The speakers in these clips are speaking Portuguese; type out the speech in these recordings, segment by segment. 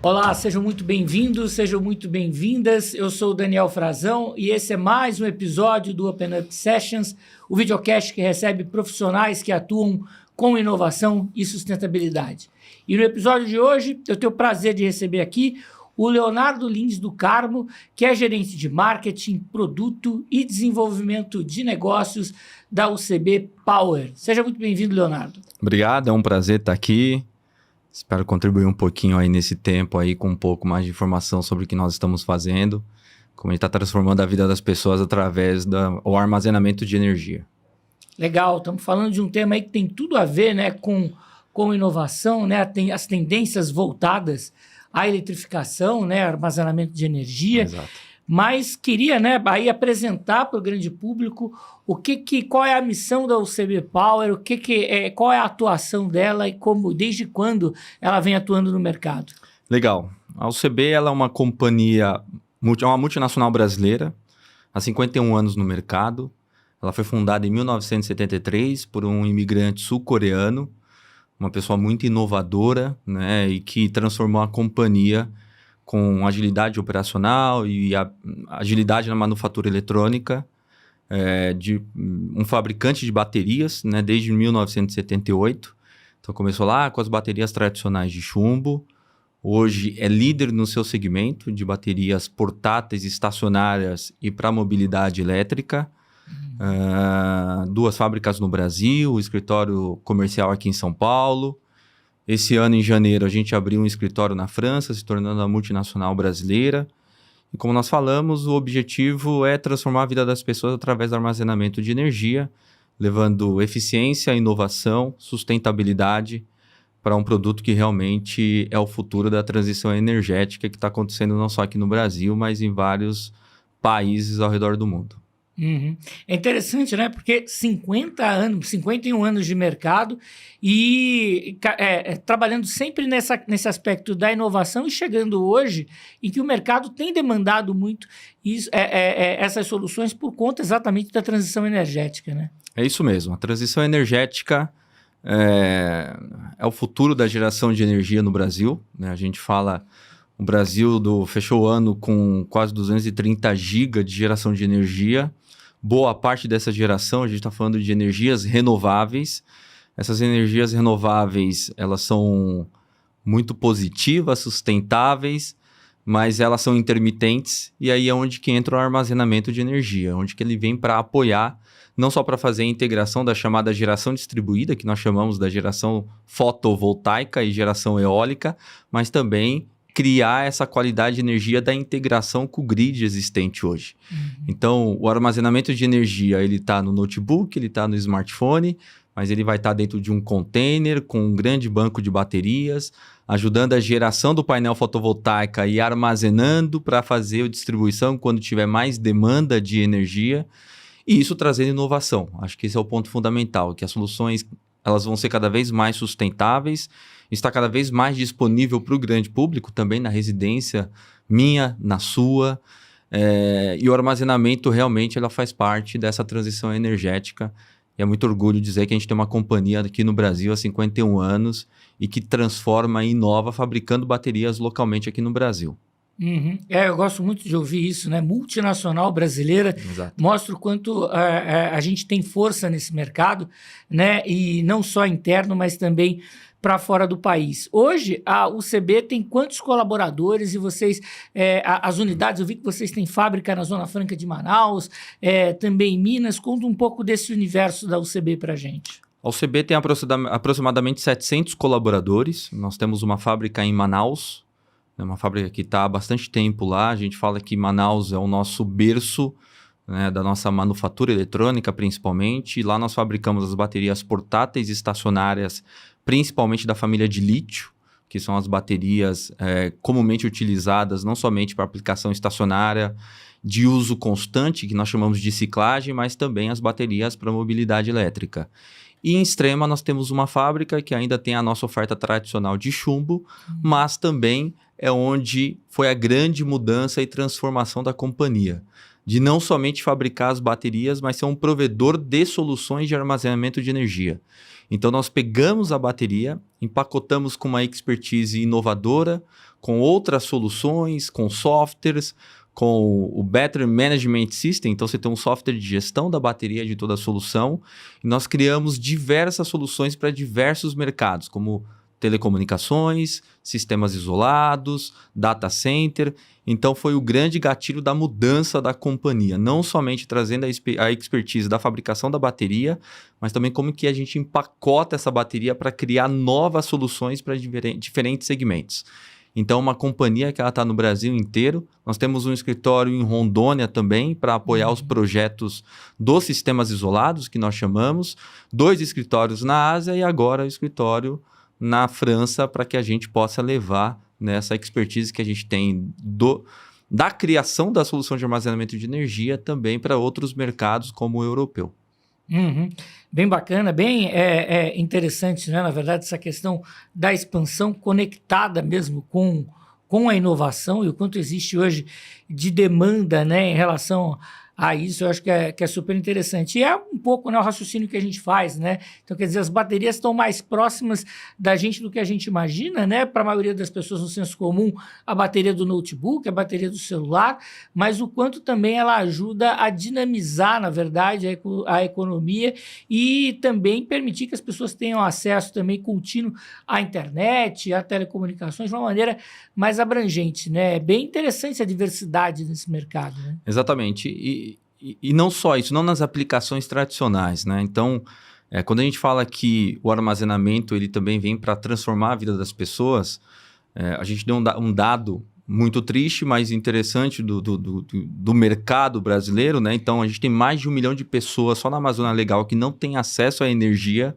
Olá, sejam muito bem-vindos, sejam muito bem-vindas. Eu sou o Daniel Frazão e esse é mais um episódio do Open Up Sessions, o videocast que recebe profissionais que atuam com inovação e sustentabilidade. E no episódio de hoje, eu tenho o prazer de receber aqui o Leonardo Lins do Carmo, que é gerente de marketing, produto e desenvolvimento de negócios da UCB Power. Seja muito bem-vindo, Leonardo. Obrigado, é um prazer estar aqui. Espero contribuir um pouquinho aí nesse tempo aí com um pouco mais de informação sobre o que nós estamos fazendo, como a gente está transformando a vida das pessoas através do armazenamento de energia. Legal, estamos falando de um tema aí que tem tudo a ver, né, com inovação, né, as tendências voltadas à eletrificação, né, armazenamento de energia. Exato. Mas queria, né, aí apresentar para o grande público qual é a missão da UCB Power, qual é a atuação dela e desde quando ela vem atuando no mercado. Legal. A UCB ela é uma companhia, uma multinacional brasileira, há 51 anos no mercado. Ela foi fundada em 1973 por um imigrante sul-coreano, uma pessoa muito inovadora, né, e que transformou a companhia com agilidade operacional e agilidade na manufatura eletrônica, de um fabricante de baterias, né, desde 1978. Então começou lá com as baterias tradicionais de chumbo. Hoje é líder no seu segmento de baterias portáteis, estacionárias e para mobilidade elétrica. 2 fábricas no Brasil, o escritório comercial aqui em São Paulo. Esse ano, em janeiro, a gente abriu um escritório na França, se tornando a multinacional brasileira. E como nós falamos, o objetivo é transformar a vida das pessoas através do armazenamento de energia, levando eficiência, inovação, sustentabilidade para um produto que realmente é o futuro da transição energética que está acontecendo não só aqui no Brasil, mas em vários países ao redor do mundo. Uhum. É interessante, né? Porque 51 anos de mercado e trabalhando sempre nesse aspecto da inovação e chegando hoje em que o mercado tem demandado muito essas soluções por conta exatamente da transição energética, né? É isso mesmo. A transição energética é o futuro da geração de energia no Brasil, né? A gente fala... O Brasil fechou o ano com quase 230 GB de geração de energia. Boa parte dessa geração, a gente está falando de energias renováveis. Essas energias renováveis, elas são muito positivas, sustentáveis, mas elas são intermitentes. E aí é onde que entra o armazenamento de energia, onde que ele vem para apoiar, não só para fazer a integração da chamada geração distribuída, que nós chamamos da geração fotovoltaica e geração eólica, mas também criar essa qualidade de energia da integração com o grid existente hoje. Uhum. Então, o armazenamento de energia, ele está no notebook, ele está no smartphone, mas ele vai estar dentro de um container com um grande banco de baterias, ajudando a geração do painel fotovoltaico e armazenando para fazer a distribuição quando tiver mais demanda de energia, e isso trazendo inovação. Acho que esse é o ponto fundamental, que as soluções elas vão ser cada vez mais sustentáveis, está cada vez mais disponível para o grande público, também na residência minha, na sua, e o armazenamento realmente ela faz parte dessa transição energética. E é muito orgulho dizer que a gente tem uma companhia aqui no Brasil há 51 anos e que transforma e inova fabricando baterias localmente aqui no Brasil. Uhum. Eu gosto muito de ouvir isso, né? Multinacional brasileira. Exato. Mostra o quanto a gente tem força nesse mercado, né? E não só interno, mas também para fora do país. Hoje, a UCB tem quantos colaboradores e vocês, as unidades, eu vi que vocês têm fábrica na Zona Franca de Manaus, também em Minas. Conta um pouco desse universo da UCB para a gente. A UCB tem aproximadamente 700 colaboradores. Nós temos uma fábrica em Manaus, uma fábrica que está há bastante tempo lá. A gente fala que Manaus é o nosso berço, né, da nossa manufatura eletrônica, principalmente. E lá nós fabricamos as baterias portáteis e estacionárias, principalmente da família de lítio, que são as baterias comumente utilizadas não somente para aplicação estacionária, de uso constante, que nós chamamos de ciclagem, mas também as baterias para mobilidade elétrica. E em Extrema nós temos uma fábrica que ainda tem a nossa oferta tradicional de chumbo, mas também é onde foi a grande mudança e transformação da companhia. De não somente fabricar as baterias, mas ser um provedor de soluções de armazenamento de energia. Então nós pegamos a bateria empacotamos com uma expertise inovadora, com outras soluções, com softwares, com o Battery Management System. Então, você tem um software de gestão da bateria de toda a solução. E nós criamos diversas soluções para diversos mercados, como telecomunicações, sistemas isolados, data center. Então, foi o grande gatilho da mudança da companhia, não somente trazendo a expertise da fabricação da bateria, mas também como que a gente empacota essa bateria para criar novas soluções para diferentes segmentos. Então, uma companhia que ela está no Brasil inteiro. Nós temos um escritório em Rondônia também para apoiar os projetos dos sistemas isolados, que nós chamamos, 2 escritórios na Ásia e agora o escritório na França, para que a gente possa levar, né, essa expertise que a gente tem da criação da solução de armazenamento de energia também para outros mercados como o europeu. Uhum. Bem bacana, bem interessante, né? Na verdade, essa questão da expansão conectada mesmo com a inovação e o quanto existe hoje de demanda, né, em relação a isso, eu acho que é super interessante. E é um pouco, né, o raciocínio que a gente faz, né? Então, quer dizer, as baterias estão mais próximas da gente do que a gente imagina, né? Para a maioria das pessoas, no senso comum, a bateria do notebook, a bateria do celular, mas o quanto também ela ajuda a dinamizar, na verdade, a economia e também permitir que as pessoas tenham acesso também contínuo à internet, a telecomunicações, de uma maneira mais abrangente, né? É bem interessante a diversidade nesse mercado, né? Exatamente. E não só isso, não nas aplicações tradicionais, né? Então, quando a gente fala que o armazenamento ele também vem para transformar a vida das pessoas, a gente deu um dado muito triste, mas interessante do mercado brasileiro, né? Então, a gente tem mais de 1 milhão de pessoas só na Amazônia Legal que não tem acesso à energia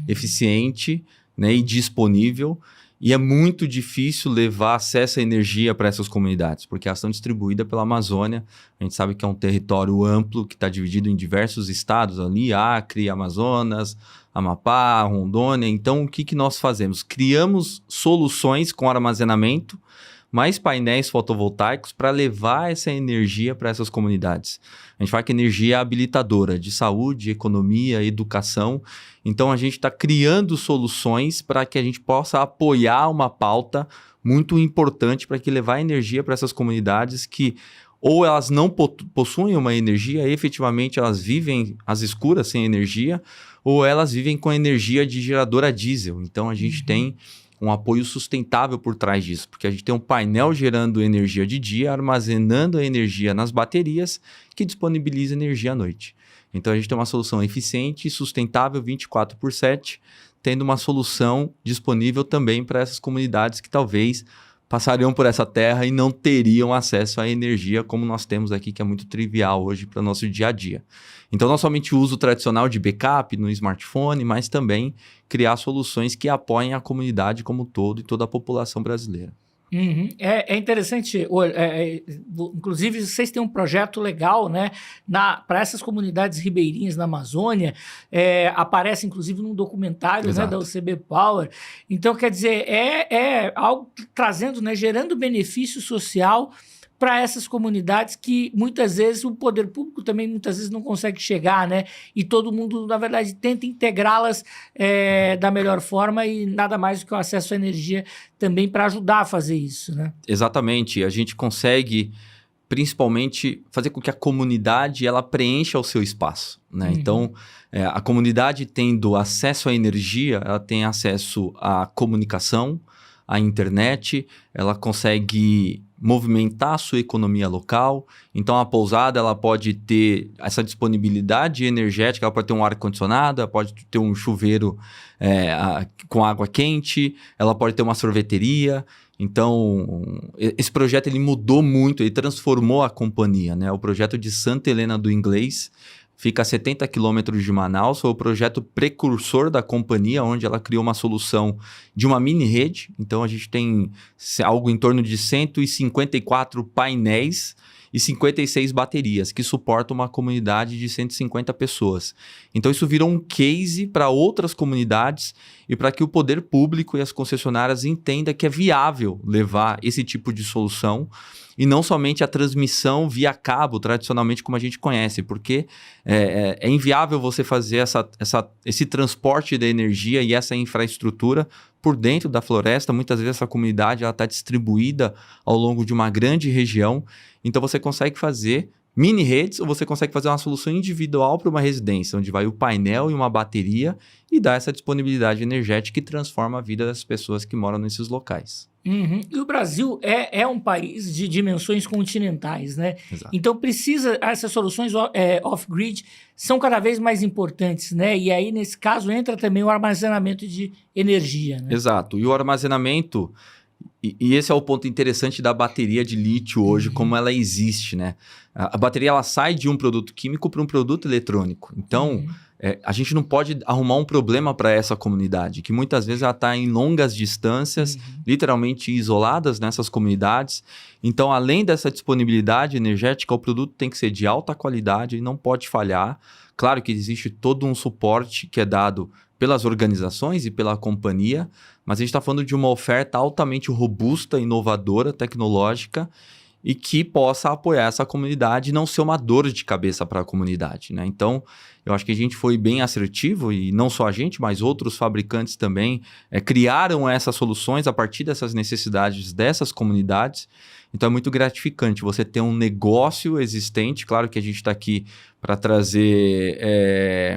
eficiente, né, e disponível. E é muito difícil levar acesso à energia para essas comunidades, porque elas estão distribuídas pela Amazônia. A gente sabe que é um território amplo que está dividido em diversos estados ali, Acre, Amazonas, Amapá, Rondônia. Então, o que nós fazemos? Criamos soluções com armazenamento, mais painéis fotovoltaicos para levar essa energia para essas comunidades. A gente fala que energia é habilitadora de saúde, economia, educação. Então, a gente está criando soluções para que a gente possa apoiar uma pauta muito importante para que levar energia para essas comunidades que ou elas não possuem uma energia, efetivamente elas vivem às escuras sem energia, ou elas vivem com energia de geradora diesel. Então, a gente tem um apoio sustentável por trás disso, porque a gente tem um painel gerando energia de dia, armazenando a energia nas baterias, que disponibiliza energia à noite. Então, a gente tem uma solução eficiente e sustentável 24/7, tendo uma solução disponível também para essas comunidades que talvez passariam por essa terra e não teriam acesso à energia como nós temos aqui, que é muito trivial hoje para o nosso dia a dia. Então, não somente o uso tradicional de backup no smartphone, mas também criar soluções que apoiem a comunidade como um todo e toda a população brasileira. Uhum. É interessante, inclusive vocês têm um projeto legal, né, para essas comunidades ribeirinhas na Amazônia, aparece inclusive num documentário, né, da UCB Power. Então, quer dizer, é algo trazendo, né, gerando benefício social para essas comunidades que muitas vezes o poder público também muitas vezes não consegue chegar, né? E todo mundo, na verdade, tenta integrá-las da melhor forma e nada mais do que o acesso à energia também para ajudar a fazer isso, né? Exatamente. A gente consegue, principalmente, fazer com que a comunidade ela preencha o seu espaço, né? Então, a comunidade tendo acesso à energia, ela tem acesso à comunicação, à internet, ela consegue movimentar a sua economia local. Então, a pousada ela pode ter essa disponibilidade energética, ela pode ter um ar-condicionado, ela pode ter um chuveiro com água quente, ela pode ter uma sorveteria. Então, esse projeto ele mudou muito, ele transformou a companhia, né? O projeto de Santa Helena do Inglês fica a 70 quilômetros de Manaus, foi o projeto precursor da companhia, onde ela criou uma solução de uma mini rede. Então, a gente tem algo em torno de 154 painéis e 56 baterias, que suportam uma comunidade de 150 pessoas. Então, isso virou um case para outras comunidades e para que o poder público e as concessionárias entendam que é viável levar esse tipo de solução e não somente a transmissão via cabo, tradicionalmente como a gente conhece, porque é inviável você fazer esse transporte da energia e essa infraestrutura por dentro da floresta. Muitas vezes essa comunidade está distribuída ao longo de uma grande região. Então você consegue fazer mini redes ou você consegue fazer uma solução individual para uma residência, onde vai o painel e uma bateria e dá essa disponibilidade energética e transforma a vida das pessoas que moram nesses locais. Uhum. E o Brasil é um país de dimensões continentais, né? Exato. Então essas soluções off-grid são cada vez mais importantes, né? E aí, nesse caso, entra também o armazenamento de energia, né? Exato. E o armazenamento, e esse é o ponto interessante da bateria de lítio hoje, como ela existe, né? A bateria ela sai de um produto químico para um produto eletrônico. Então, a gente não pode arrumar um problema para essa comunidade, que muitas vezes ela está em longas distâncias, literalmente isoladas nessas comunidades. Então, além dessa disponibilidade energética, o produto tem que ser de alta qualidade e não pode falhar. Claro que existe todo um suporte que é dado pelas organizações e pela companhia, mas a gente está falando de uma oferta altamente robusta, inovadora, tecnológica, e que possa apoiar essa comunidade e não ser uma dor de cabeça para a comunidade, né? Então, eu acho que a gente foi bem assertivo, e não só a gente, mas outros fabricantes também criaram essas soluções a partir dessas necessidades dessas comunidades. Então, é muito gratificante você ter um negócio existente. Claro que a gente está aqui para trazer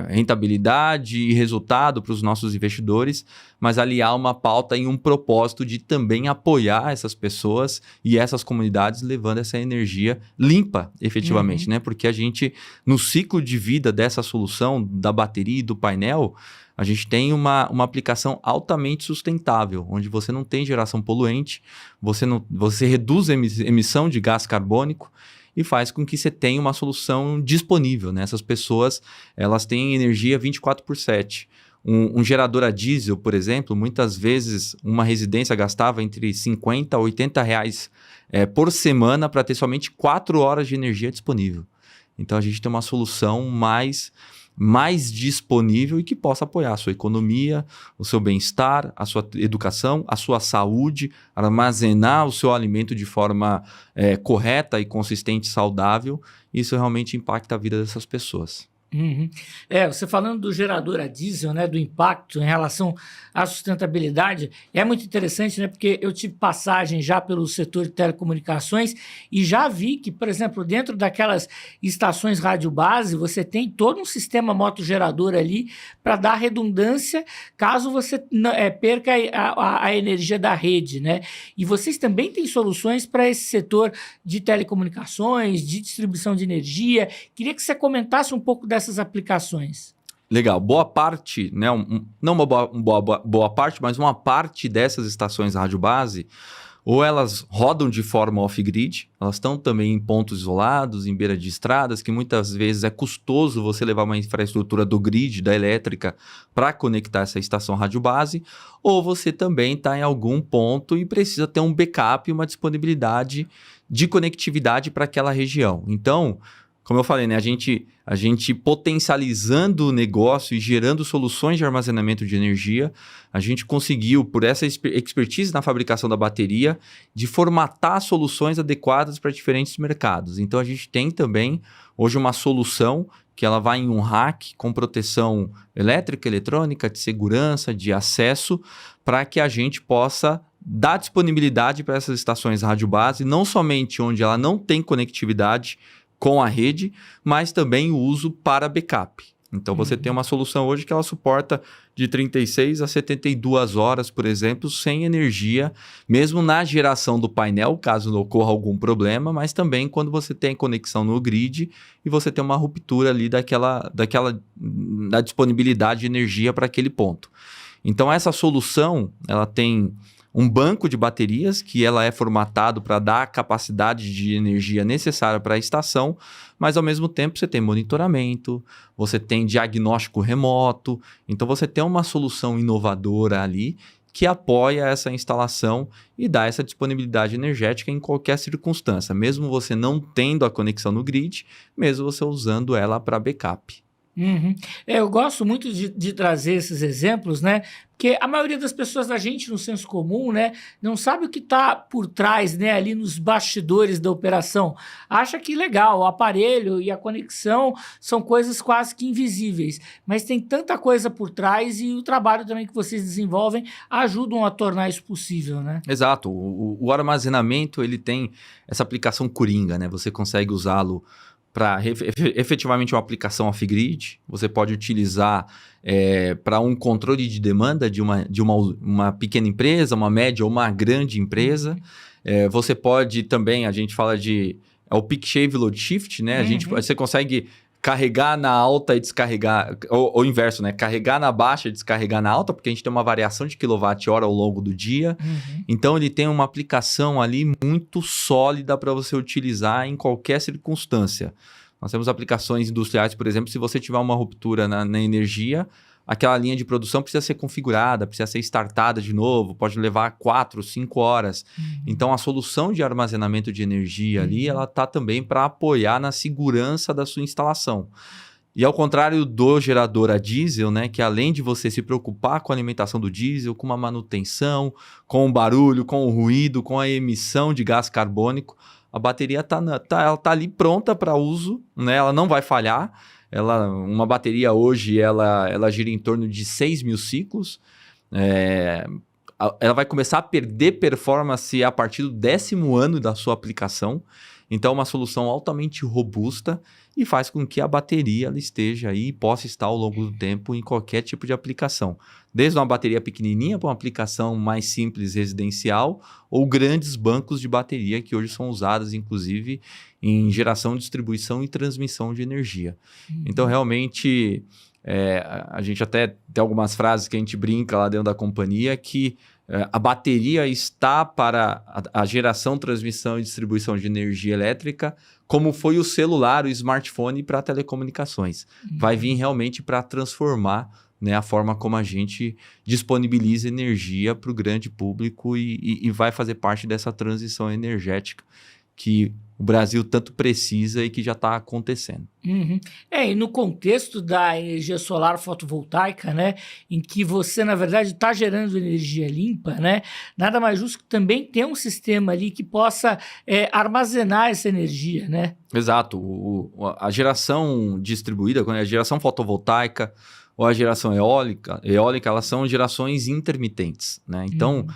rentabilidade e resultado para os nossos investidores, mas aliar uma pauta em um propósito de também apoiar essas pessoas e essas comunidades levando essa energia limpa, efetivamente, né? Porque a gente, no ciclo de vida dessa solução, da bateria e do painel, a gente tem uma aplicação altamente sustentável, onde você não tem geração poluente, você reduz a emissão de gás carbônico e faz com que você tenha uma solução disponível, né? Essas pessoas, elas têm energia 24/7. Um gerador a diesel, por exemplo, muitas vezes uma residência gastava entre 50 a 80 reais por semana para ter somente 4 horas de energia disponível. Então, a gente tem uma solução mais disponível e que possa apoiar a sua economia, o seu bem-estar, a sua educação, a sua saúde, armazenar o seu alimento de forma correta e consistente e saudável. Isso realmente impacta a vida dessas pessoas. Uhum. Você falando do gerador a diesel, né, do impacto em relação à sustentabilidade, é muito interessante, né, porque eu tive passagem já pelo setor de telecomunicações e já vi que, por exemplo, dentro daquelas estações rádio base, você tem todo um sistema motogerador ali para dar redundância caso você perca a energia da rede, né? E vocês também têm soluções para esse setor de telecomunicações, de distribuição de energia. Queria que você comentasse um pouco dessas aplicações. Legal. Boa parte, né, não uma boa parte, mas uma parte dessas estações rádio base, ou elas rodam de forma off-grid, elas estão também em pontos isolados, em beira de estradas, que muitas vezes é custoso você levar uma infraestrutura do grid, da elétrica, para conectar essa estação rádio base, ou você também está em algum ponto e precisa ter um backup e uma disponibilidade de conectividade para aquela região. Então, como eu falei, né, a gente potencializando o negócio e gerando soluções de armazenamento de energia, a gente conseguiu, por essa expertise na fabricação da bateria, de formatar soluções adequadas para diferentes mercados. Então, a gente tem também, hoje, uma solução que ela vai em um rack com proteção elétrica, eletrônica, de segurança, de acesso, para que a gente possa dar disponibilidade para essas estações rádio base, não somente onde ela não tem conectividade com a rede, mas também o uso para backup. Então, você tem uma solução hoje que ela suporta de 36 a 72 horas, por exemplo, sem energia, mesmo na geração do painel, caso não ocorra algum problema, mas também quando você tem conexão no grid e você tem uma ruptura ali da disponibilidade de energia para aquele ponto. Então, essa solução, ela tem um banco de baterias que ela é formatado para dar a capacidade de energia necessária para a estação, mas ao mesmo tempo você tem monitoramento, você tem diagnóstico remoto, então você tem uma solução inovadora ali que apoia essa instalação e dá essa disponibilidade energética em qualquer circunstância, mesmo você não tendo a conexão no grid, mesmo você usando ela para backup. Uhum. Eu gosto muito de trazer esses exemplos, né? Porque a maioria das pessoas, da gente no senso comum, né, não sabe o que está por trás, né, ali nos bastidores da operação. Acha que legal, o aparelho e a conexão são coisas quase que invisíveis, mas tem tanta coisa por trás e o trabalho também que vocês desenvolvem ajudam a tornar isso possível, né? Exato. O armazenamento, ele tem essa aplicação coringa, né? Você consegue usá-lo para efetivamente uma aplicação off-grid. Você pode utilizar para um controle de demanda de uma pequena empresa, uma média ou uma grande empresa. Você pode também, a gente fala é o peak shave load shift, né? Você consegue carregar na alta e descarregar, ou inverso, né? Carregar na baixa e descarregar na alta, porque a gente tem uma variação de quilowatt-hora ao longo do dia. Então, ele tem uma aplicação ali muito sólida para você utilizar em qualquer circunstância. Nós temos aplicações industriais, por exemplo, se você tiver uma ruptura na energia, aquela linha de produção precisa ser configurada, precisa ser startada de novo, pode levar 4, 5 horas. Então, a solução de armazenamento de energia ali, ela está também para apoiar na segurança da sua instalação. E ao contrário do gerador a diesel, né, que além de você se preocupar com a alimentação do diesel, com a manutenção, com o barulho, com o ruído, com a emissão de gás carbônico, a bateria ela tá ali pronta para uso, né? Ela não vai falhar. Uma bateria hoje, ela gira em torno de 6.000 ciclos. Ela vai começar a perder performance a partir do 10º ano da sua aplicação. Então, é uma solução altamente robusta e faz com que a bateria ela esteja aí e possa estar ao longo do tempo em qualquer tipo de aplicação. Desde uma bateria pequenininha para uma aplicação mais simples residencial ou grandes bancos de bateria que hoje são usadas, inclusive, em geração, distribuição e transmissão de energia. Então, realmente, a gente até tem algumas frases que a gente brinca lá dentro da companhia que a bateria está para a geração, transmissão e distribuição de energia elétrica, como foi o celular, o smartphone para telecomunicações. Vai vir realmente para transformar, né, a forma como a gente disponibiliza energia para o grande público e vai fazer parte dessa transição energética que o Brasil tanto precisa e que já está acontecendo. E no contexto da energia solar fotovoltaica, né, em que você, na verdade, está gerando energia limpa, né, nada mais justo que também ter um sistema ali que possa armazenar essa energia, né? Exato. A geração distribuída, a geração fotovoltaica ou a geração eólica, elas são gerações intermitentes, né? Então,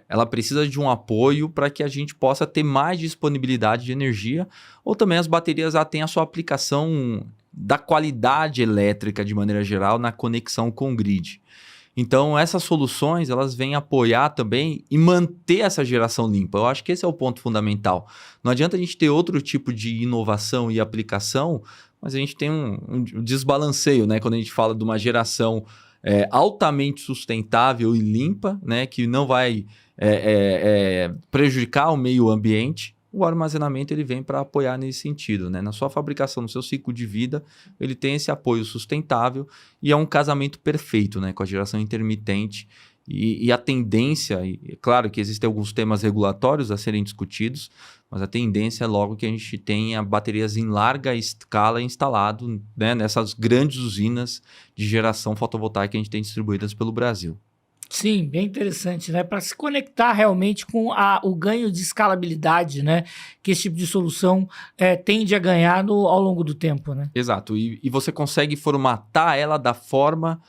ela precisa de um apoio para que a gente possa ter mais disponibilidade de energia, ou também as baterias têm a sua aplicação da qualidade elétrica de maneira geral na conexão com o grid. Então, essas soluções, elas vêm apoiar também e manter essa geração limpa. Eu acho que esse é o ponto fundamental. Não adianta a gente ter outro tipo de inovação e aplicação, mas a gente tem um desbalanceio, né? Quando a gente fala de uma geração altamente sustentável e limpa, né? Que não vai prejudicar o meio ambiente, o armazenamento ele vem para apoiar nesse sentido, né? Na sua fabricação, no seu ciclo de vida, ele tem esse apoio sustentável e é um casamento perfeito, né? Com a geração intermitente e a tendência, e claro que existem alguns temas regulatórios a serem discutidos, mas a tendência é logo que a gente tenha baterias em larga escala instalado, né, nessas grandes usinas de geração fotovoltaica que a gente tem distribuídas pelo Brasil. Sim, bem interessante, né? Para se conectar realmente com o ganho de escalabilidade, né? Que esse tipo de solução tende a ganhar ao longo do tempo, né? Exato, e você consegue formatar ela da forma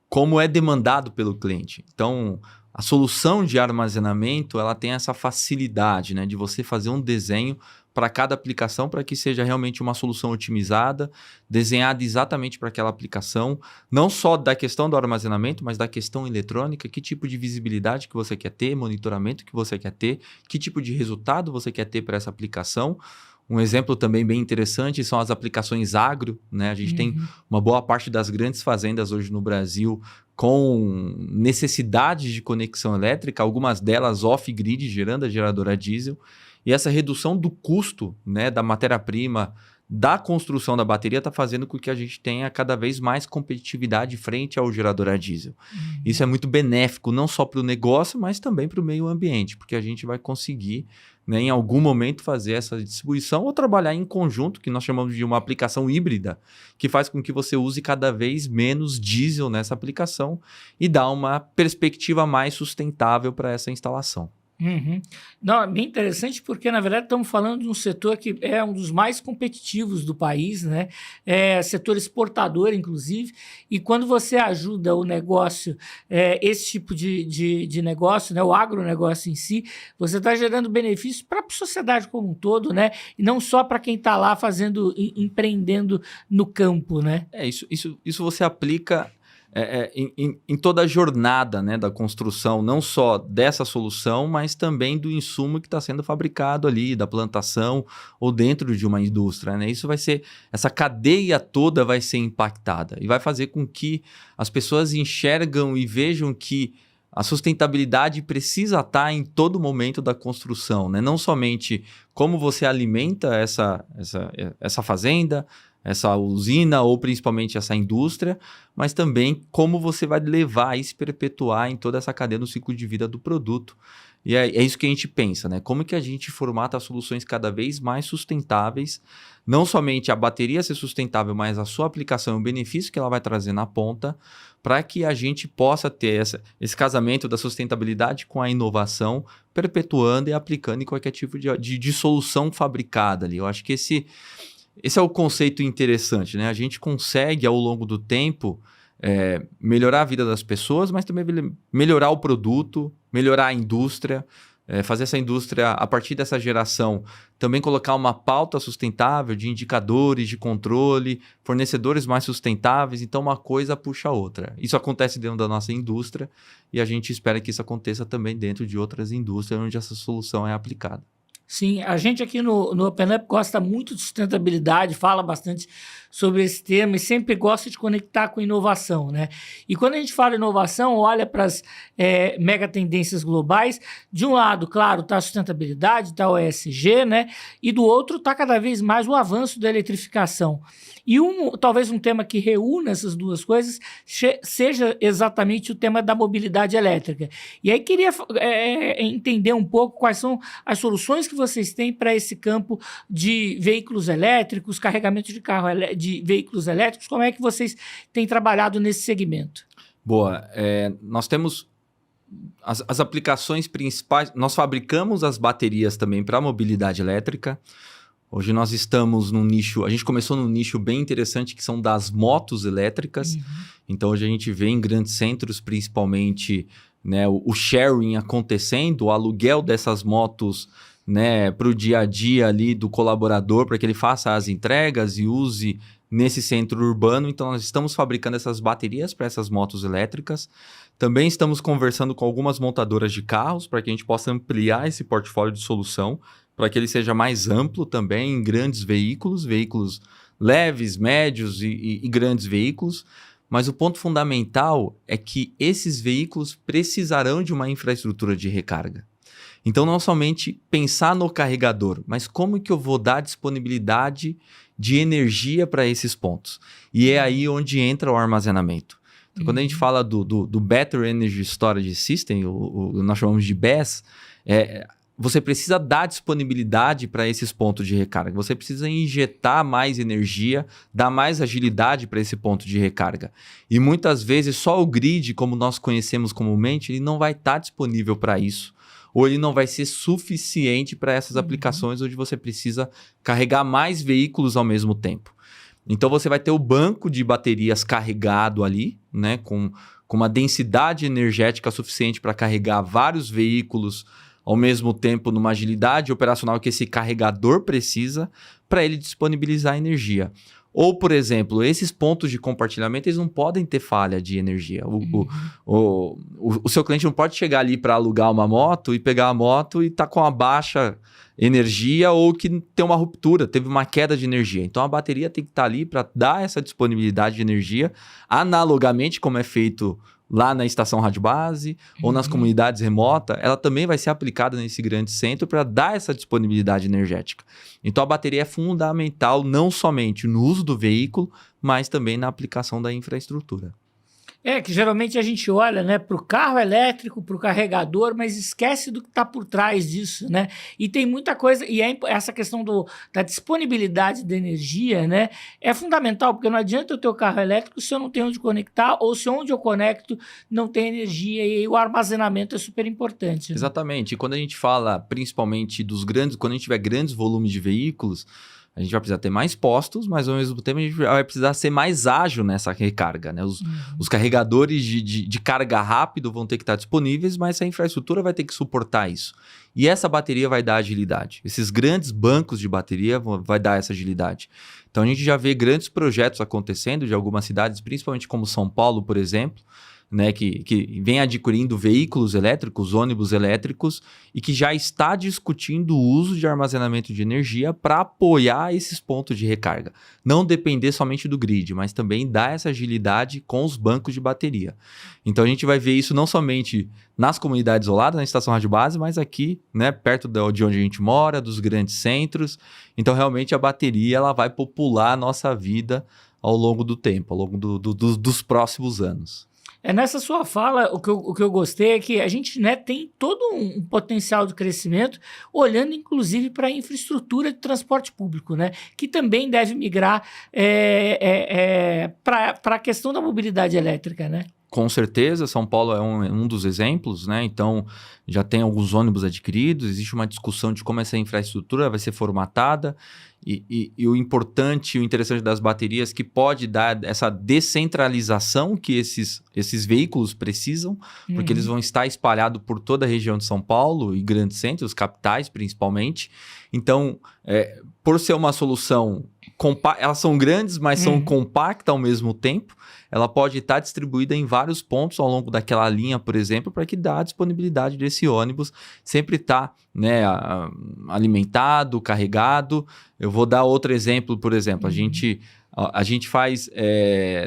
como é demandado pelo cliente. Então, a solução de armazenamento, ela tem essa facilidade, né, de você fazer um desenho para cada aplicação, para que seja realmente uma solução otimizada, desenhada exatamente para aquela aplicação, não só da questão do armazenamento, mas da questão eletrônica, que tipo de visibilidade que você quer ter, monitoramento que você quer ter, que tipo de resultado você quer ter para essa aplicação. Um exemplo também bem interessante são as aplicações agro, né? A gente tem uma boa parte das grandes fazendas hoje no Brasil com necessidade de conexão elétrica, algumas delas off-grid, gerando a geradora diesel. E essa redução do custo, né, da matéria-prima, da construção da bateria está fazendo com que a gente tenha cada vez mais competitividade frente ao gerador a diesel. Isso é muito benéfico, não só para o negócio, mas também para o meio ambiente, porque a gente vai conseguir, né, em algum momento fazer essa distribuição ou trabalhar em conjunto, que nós chamamos de uma aplicação híbrida, que faz com que você use cada vez menos diesel nessa aplicação e dá uma perspectiva mais sustentável para essa instalação. Uhum. Não, é bem interessante porque, na verdade, estamos falando de um setor que é um dos mais competitivos do país, né? É setor exportador, inclusive, e quando você ajuda o negócio, esse tipo de negócio, né? O agronegócio em si, você está gerando benefícios para a sociedade como um todo, né? E não só para quem está lá empreendendo no campo, né? Isso você aplica em toda a jornada, né, da construção, não só dessa solução, mas também do insumo que está sendo fabricado ali, da plantação ou dentro de uma indústria, né? Essa cadeia toda vai ser impactada e vai fazer com que as pessoas enxergam e vejam que a sustentabilidade precisa estar em todo momento da construção, né? Não somente como você alimenta essa fazenda, essa usina ou principalmente essa indústria, mas também como você vai levar e se perpetuar em toda essa cadeia no ciclo de vida do produto. E é isso que a gente pensa, né? Como que a gente formata soluções cada vez mais sustentáveis, não somente a bateria ser sustentável, mas a sua aplicação e o benefício que ela vai trazer na ponta, para que a gente possa ter esse casamento da sustentabilidade com a inovação, perpetuando e aplicando em qualquer tipo de solução fabricada ali. Eu acho que esse é o conceito interessante, né? A gente consegue, ao longo do tempo, melhorar a vida das pessoas, mas também melhorar o produto, melhorar a indústria, fazer essa indústria, a partir dessa geração, também colocar uma pauta sustentável de indicadores, de controle, fornecedores mais sustentáveis. Então, uma coisa puxa a outra. Isso acontece dentro da nossa indústria e a gente espera que isso aconteça também dentro de outras indústrias onde essa solução é aplicada. Sim, a gente aqui no Open Up gosta muito de sustentabilidade, fala bastante sobre esse tema e sempre gosta de conectar com inovação, né? E quando a gente fala inovação, olha para as mega tendências globais, de um lado, claro, está a sustentabilidade, está o ESG, né? E do outro está cada vez mais o avanço da eletrificação. E talvez um tema que reúna essas duas coisas seja exatamente o tema da mobilidade elétrica. E aí queria entender um pouco quais são as soluções que vocês têm para esse campo de veículos elétricos, carregamento de veículos elétricos, como é que vocês têm trabalhado nesse segmento? Boa, nós temos as aplicações principais, nós fabricamos as baterias também para a mobilidade elétrica. Hoje nós estamos num nicho, a gente começou num nicho bem interessante que são das motos elétricas. Uhum. Então hoje a gente vê em grandes centros principalmente, né, o sharing acontecendo, o aluguel dessas motos, né, para o dia a dia ali do colaborador, para que ele faça as entregas e use nesse centro urbano. Então nós estamos fabricando essas baterias para essas motos elétricas. Também estamos conversando com algumas montadoras de carros para que a gente possa ampliar esse portfólio de solução, para que ele seja mais amplo também em grandes veículos leves, médios e grandes veículos. Mas o ponto fundamental é que esses veículos precisarão de uma infraestrutura de recarga. Então, não somente pensar no carregador, mas como que eu vou dar disponibilidade de energia para esses pontos. E é aí onde entra o armazenamento. Então, quando a gente fala do Battery Energy Storage System, nós chamamos de BESS, você precisa dar disponibilidade para esses pontos de recarga. Você precisa injetar mais energia, dar mais agilidade para esse ponto de recarga. E muitas vezes só o grid, como nós conhecemos comumente, ele não vai estar disponível para isso. Ou ele não vai ser suficiente para essas aplicações onde você precisa carregar mais veículos ao mesmo tempo. Então você vai ter o banco de baterias carregado ali, né, com uma densidade energética suficiente para carregar vários veículos ao mesmo tempo numa agilidade operacional que esse carregador precisa para ele disponibilizar energia. Ou, por exemplo, esses pontos de compartilhamento, eles não podem ter falha de energia. O seu cliente não pode chegar ali para alugar uma moto e pegar a moto e estar com a baixa energia ou que tem uma ruptura, teve uma queda de energia. Então, a bateria tem que estar ali para dar essa disponibilidade de energia, analogamente como é feito lá na estação rádio base ou nas comunidades remotas, ela também vai ser aplicada nesse grande centro para dar essa disponibilidade energética. Então, a bateria é fundamental não somente no uso do veículo, mas também na aplicação da infraestrutura. Que geralmente a gente olha, né, para o carro elétrico, para o carregador, mas esquece do que está por trás disso, né? E tem muita coisa, e essa questão da disponibilidade de energia, né, é fundamental, porque não adianta eu ter o carro elétrico se eu não tenho onde conectar, ou se onde eu conecto não tem energia, e aí o armazenamento é super importante. Né? Exatamente. E quando a gente fala principalmente quando a gente tiver grandes volumes de veículos, a gente vai precisar ter mais postos, mas ao mesmo tempo a gente vai precisar ser mais ágil nessa recarga, né? Os carregadores de carga rápido vão ter que estar disponíveis, mas a infraestrutura vai ter que suportar isso. E essa bateria vai dar agilidade. Esses grandes bancos de bateria vai dar essa agilidade. Então a gente já vê grandes projetos acontecendo de algumas cidades, principalmente como São Paulo, por exemplo, né, que vem adquirindo veículos elétricos, ônibus elétricos, e que já está discutindo o uso de armazenamento de energia para apoiar esses pontos de recarga. Não depender somente do grid, mas também dar essa agilidade com os bancos de bateria. Então a gente vai ver isso não somente nas comunidades isoladas, na estação rádio base, mas aqui, né, perto de onde a gente mora, dos grandes centros. Então realmente a bateria ela vai popular a nossa vida ao longo do tempo, ao longo dos próximos anos. Nessa sua fala, o que eu gostei é que a gente, né, tem todo um potencial de crescimento, olhando inclusive para a infraestrutura de transporte público, né, que também deve migrar para a questão da mobilidade elétrica, né? Com certeza, São Paulo é um dos exemplos, né? Então, já tem alguns ônibus adquiridos, existe uma discussão de como essa infraestrutura vai ser formatada e o importante, o interessante das baterias que pode dar essa descentralização que esses veículos precisam, porque eles vão estar espalhados por toda a região de São Paulo e grandes centros, capitais principalmente. Então, por ser uma solução elas são grandes, mas são compactas ao mesmo tempo. Ela pode estar distribuída em vários pontos ao longo daquela linha, por exemplo, para que dá a disponibilidade desse ônibus sempre estar, né, alimentado, carregado. Eu vou dar outro exemplo, por exemplo. A gente faz,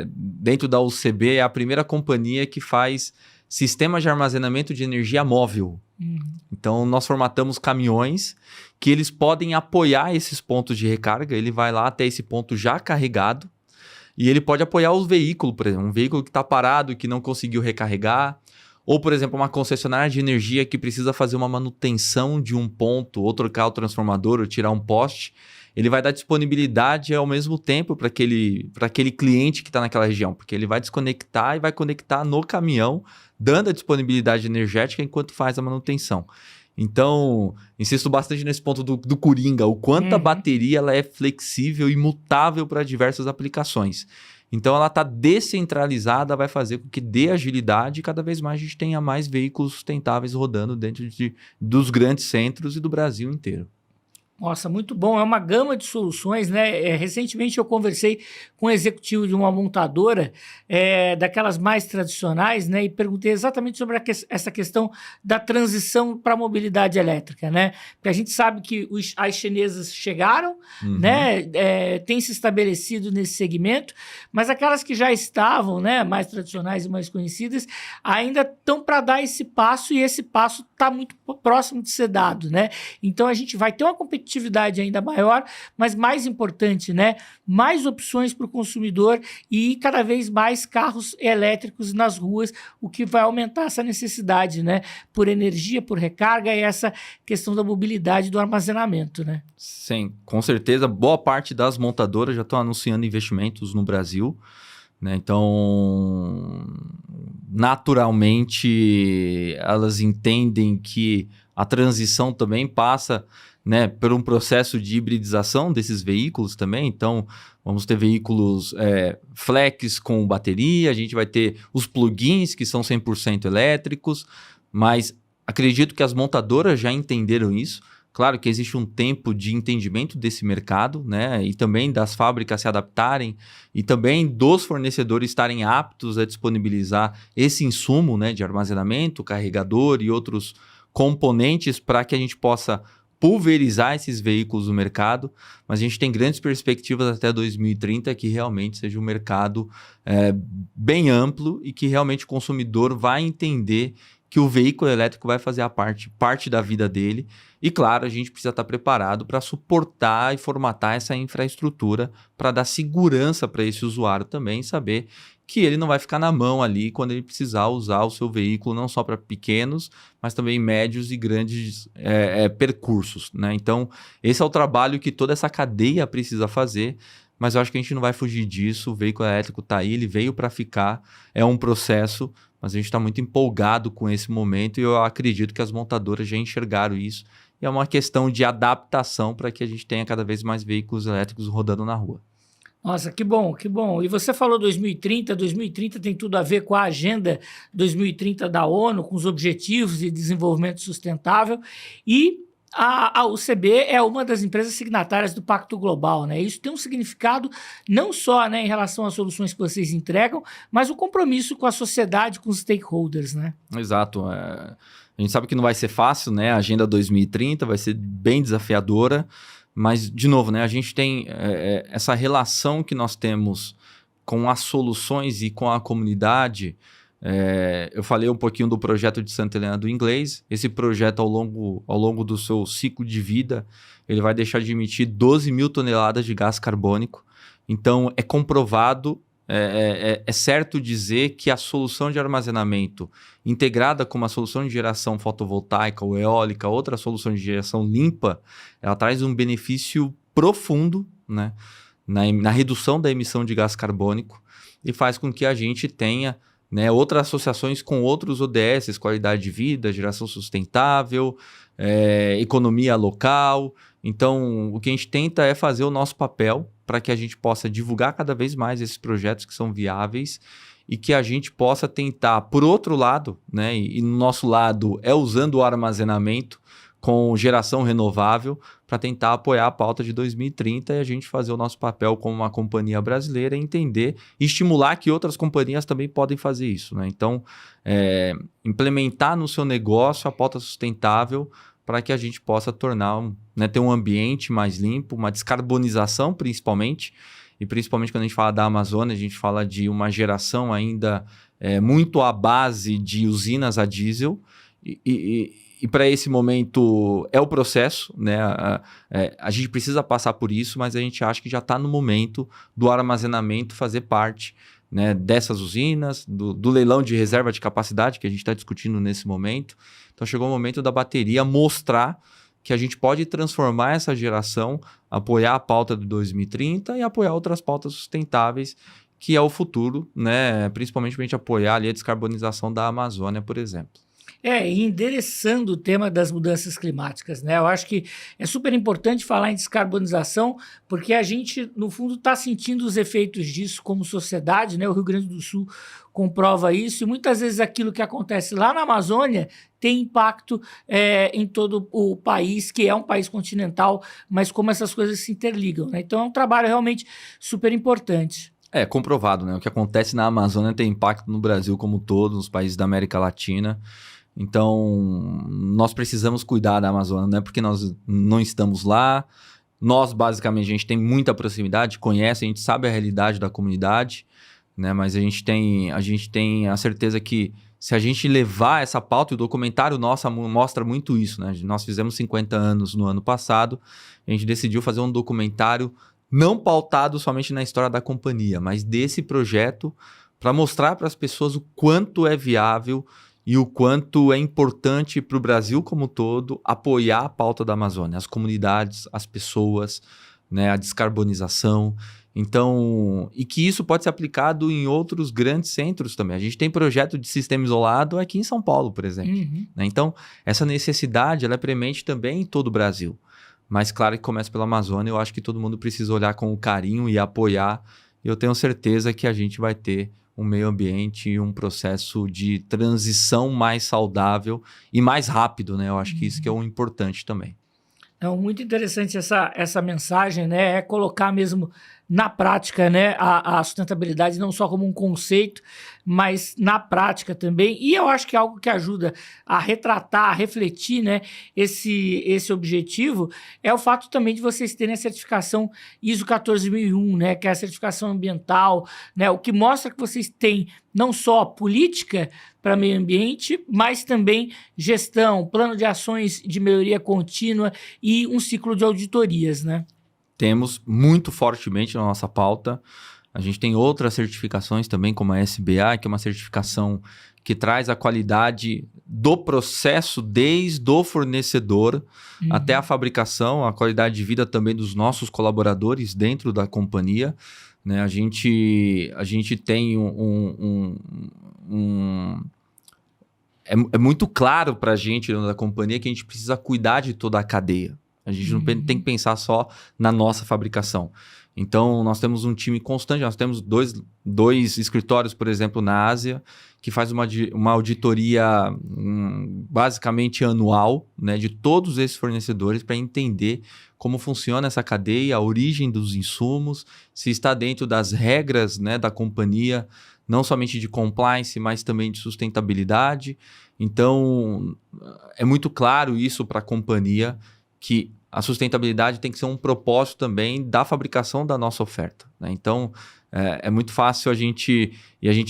dentro da UCB, é a primeira companhia que faz sistema de armazenamento de energia móvel. Então, nós formatamos caminhões que eles podem apoiar esses pontos de recarga. Ele vai lá até esse ponto já carregado e ele pode apoiar os veículos, por exemplo, um veículo que está parado e que não conseguiu recarregar. Ou, por exemplo, uma concessionária de energia que precisa fazer uma manutenção de um ponto, ou trocar o transformador, ou tirar um poste. Ele vai dar disponibilidade ao mesmo tempo para aquele cliente que está naquela região, porque ele vai desconectar e vai conectar no caminhão, dando a disponibilidade energética enquanto faz a manutenção. Então, insisto bastante nesse ponto do Coringa, o quanto a bateria ela é flexível e mutável para diversas aplicações. Então, ela está descentralizada, vai fazer com que dê agilidade e cada vez mais a gente tenha mais veículos sustentáveis rodando dentro dos grandes centros e do Brasil inteiro. Nossa, muito bom. É uma gama de soluções, né? Recentemente eu conversei com um executivo de uma montadora, daquelas mais tradicionais, né? E perguntei exatamente sobre essa questão da transição para a mobilidade elétrica, né? Porque a gente sabe que as chinesas chegaram, né? Têm se estabelecido nesse segmento, mas aquelas que já estavam, né? Mais tradicionais e mais conhecidas, ainda estão para dar esse passo e esse passo está muito próximo de ser dado, né? Então a gente vai ter uma competitividade ainda maior, mas mais importante, né? Mais opções para o consumidor e cada vez mais carros elétricos nas ruas, o que vai aumentar essa necessidade, né? Por energia, por recarga e essa questão da mobilidade do armazenamento, né? Sim, com certeza. Boa parte das montadoras já estão anunciando investimentos no Brasil, né? Então, naturalmente, elas entendem que a transição também passa, né, por um processo de hibridização desses veículos também. Então, vamos ter veículos flex com bateria, a gente vai ter os plugins que são 100% elétricos, mas acredito que as montadoras já entenderam isso. Claro que existe um tempo de entendimento desse mercado, né, e também das fábricas se adaptarem e também dos fornecedores estarem aptos a disponibilizar esse insumo, né, de armazenamento, carregador e outros componentes para que a gente possa pulverizar esses veículos no mercado, mas a gente tem grandes perspectivas até 2030 que realmente seja um mercado bem amplo e que realmente o consumidor vai entender que o veículo elétrico vai fazer parte da vida dele. E, claro, a gente precisa estar preparado para suportar e formatar essa infraestrutura para dar segurança para esse usuário também, saber que ele não vai ficar na mão ali quando ele precisar usar o seu veículo não só para pequenos, mas também médios e grandes percursos, né? Então, esse é o trabalho que toda essa cadeia precisa fazer, mas eu acho que a gente não vai fugir disso. O veículo elétrico está aí, ele veio para ficar, é um processo, mas a gente está muito empolgado com esse momento e eu acredito que as montadoras já enxergaram isso. E é uma questão de adaptação para que a gente tenha cada vez mais veículos elétricos rodando na rua. Nossa, que bom, que bom. E você falou 2030 tem tudo a ver com a Agenda 2030 da ONU, com os Objetivos de Desenvolvimento Sustentável, e a UCB é uma das empresas signatárias do Pacto Global, né? Isso tem um significado não só, né, em relação às soluções que vocês entregam, mas o compromisso com a sociedade, com os stakeholders, né? Exato. A gente sabe que não vai ser fácil, né? A Agenda 2030 vai ser bem desafiadora, mas, de novo, né, a gente tem essa relação que nós temos com as soluções e com a comunidade. Eu falei um pouquinho do projeto de Santa Helena do Inglês. Esse projeto, ao longo do seu ciclo de vida, ele vai deixar de emitir 12 mil toneladas de gás carbônico. Então, é comprovado, é certo dizer que a solução de armazenamento integrada com uma solução de geração fotovoltaica ou eólica, outra solução de geração limpa, ela traz um benefício profundo, né, na redução da emissão de gás carbônico e faz com que a gente tenha, né, outras associações com outros ODS, qualidade de vida, geração sustentável, economia local. Então, o que a gente tenta é fazer o nosso papel para que a gente possa divulgar cada vez mais esses projetos que são viáveis e que a gente possa tentar, por outro lado, né, e no nosso lado é usando o armazenamento com geração renovável para tentar apoiar a pauta de 2030 e a gente fazer o nosso papel como uma companhia brasileira, entender e estimular que outras companhias também podem fazer isso, né? Então, implementar no seu negócio a pauta sustentável para que a gente possa tornar, né, ter um ambiente mais limpo, uma descarbonização principalmente, e principalmente quando a gente fala da Amazônia, a gente fala de uma geração ainda muito à base de usinas a diesel, e para esse momento é o processo, né? A gente precisa passar por isso, mas a gente acha que já está no momento do armazenamento fazer parte, né, dessas usinas, do leilão de reserva de capacidade que a gente está discutindo nesse momento. Então chegou o momento da bateria mostrar que a gente pode transformar essa geração, apoiar a pauta do 2030 e apoiar outras pautas sustentáveis, que é o futuro, né? Principalmente para a gente apoiar ali a descarbonização da Amazônia, por exemplo. E endereçando o tema das mudanças climáticas, né? Eu acho que é super importante falar em descarbonização, porque a gente, no fundo, está sentindo os efeitos disso como sociedade, né? O Rio Grande do Sul comprova isso, e muitas vezes aquilo que acontece lá na Amazônia tem impacto em todo o país, que é um país continental, mas como essas coisas se interligam, né? Então é um trabalho realmente super importante. É comprovado, né? O que acontece na Amazônia tem impacto no Brasil como um todo, nos países da América Latina. Então, nós precisamos cuidar da Amazônia, não é porque nós não estamos lá. Nós, basicamente, a gente tem muita proximidade, conhece, a gente sabe a realidade da comunidade, né? Mas a gente tem a certeza que se a gente levar essa pauta, e o documentário nosso mostra muito isso, né? Nós fizemos 50 anos no ano passado, a gente decidiu fazer um documentário não pautado somente na história da companhia, mas desse projeto para mostrar para as pessoas o quanto é viável e o quanto é importante para o Brasil como um todo apoiar a pauta da Amazônia, as comunidades, as pessoas, né, a descarbonização. Então, e que isso pode ser aplicado em outros grandes centros também. A gente tem projeto de sistema isolado aqui em São Paulo, por exemplo. Uhum. Né? Então, essa necessidade ela é premente também em todo o Brasil. Mas claro que começa pela Amazônia, eu acho que todo mundo precisa olhar com carinho e apoiar. E eu tenho certeza que a gente vai ter um meio ambiente e um processo de transição mais saudável e mais rápido, né? Eu acho que isso que é o importante também. É muito interessante essa mensagem, né? É colocar mesmo na prática, né, a sustentabilidade não só como um conceito, mas na prática também. E eu acho que é algo que ajuda a retratar, a refletir, né, esse objetivo é o fato também de vocês terem a certificação ISO 14001, né, que é a certificação ambiental, né, o que mostra que vocês têm não só política para meio ambiente, mas também gestão, plano de ações de melhoria contínua e um ciclo de auditorias, né? Temos muito fortemente na nossa pauta. A gente tem outras certificações também, como a SBA, que é uma certificação que traz a qualidade do processo desde o fornecedor até a fabricação, a qualidade de vida também dos nossos colaboradores dentro da companhia. Né? A gente tem é muito claro para a gente dentro da companhia que a gente precisa cuidar de toda a cadeia. A gente não tem que pensar só na nossa fabricação. Então, nós temos um time constante, nós temos dois escritórios, por exemplo, na Ásia, que faz uma auditoria basicamente anual, né, de todos esses fornecedores para entender como funciona essa cadeia, a origem dos insumos, se está dentro das regras, né, da companhia, não somente de compliance, mas também de sustentabilidade. Então, é muito claro isso para a companhia, que a sustentabilidade tem que ser um propósito também da fabricação da nossa oferta. Né? Então, é muito fácil a gente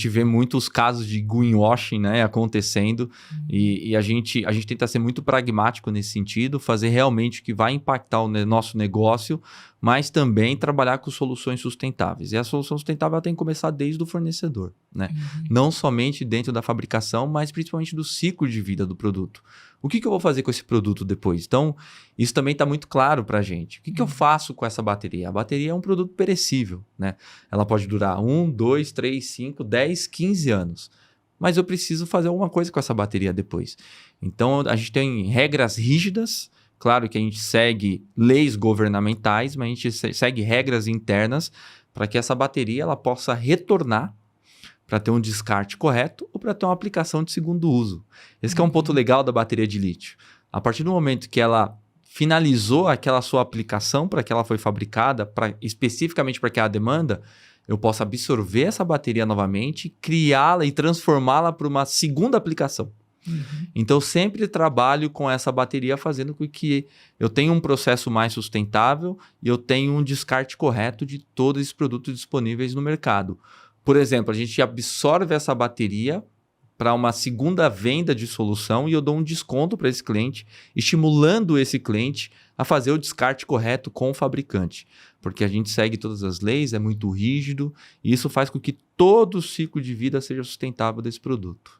vê muitos casos de greenwashing, né, acontecendo, e a gente tenta ser muito pragmático nesse sentido, fazer realmente o que vai impactar o nosso negócio, mas também trabalhar com soluções sustentáveis. E a solução sustentável tem que começar desde o fornecedor, né? Não somente dentro da fabricação, mas principalmente do ciclo de vida do produto. O que eu vou fazer com esse produto depois? Então, isso também está muito claro para a gente. O que eu faço com essa bateria? A bateria é um produto perecível, né? Ela pode durar 1, 2, 3, 5, 10, 15 anos. Mas eu preciso fazer alguma coisa com essa bateria depois. Então, a gente tem regras rígidas. Claro que a gente segue leis governamentais, mas a gente segue regras internas para que essa bateria ela possa retornar para ter um descarte correto ou para ter uma aplicação de segundo uso. Esse que é um ponto legal da bateria de lítio. A partir do momento que ela finalizou aquela sua aplicação para que ela foi fabricada, especificamente para aquela demanda, eu posso absorver essa bateria novamente, criá-la e transformá-la para uma segunda aplicação. Então, eu sempre trabalho com essa bateria fazendo com que eu tenha um processo mais sustentável e eu tenha um descarte correto de todos esses produtos disponíveis no mercado. Por exemplo, a gente absorve essa bateria para uma segunda venda de solução e eu dou um desconto para esse cliente, estimulando esse cliente a fazer o descarte correto com o fabricante. Porque a gente segue todas as leis, é muito rígido, e isso faz com que todo o ciclo de vida seja sustentável desse produto.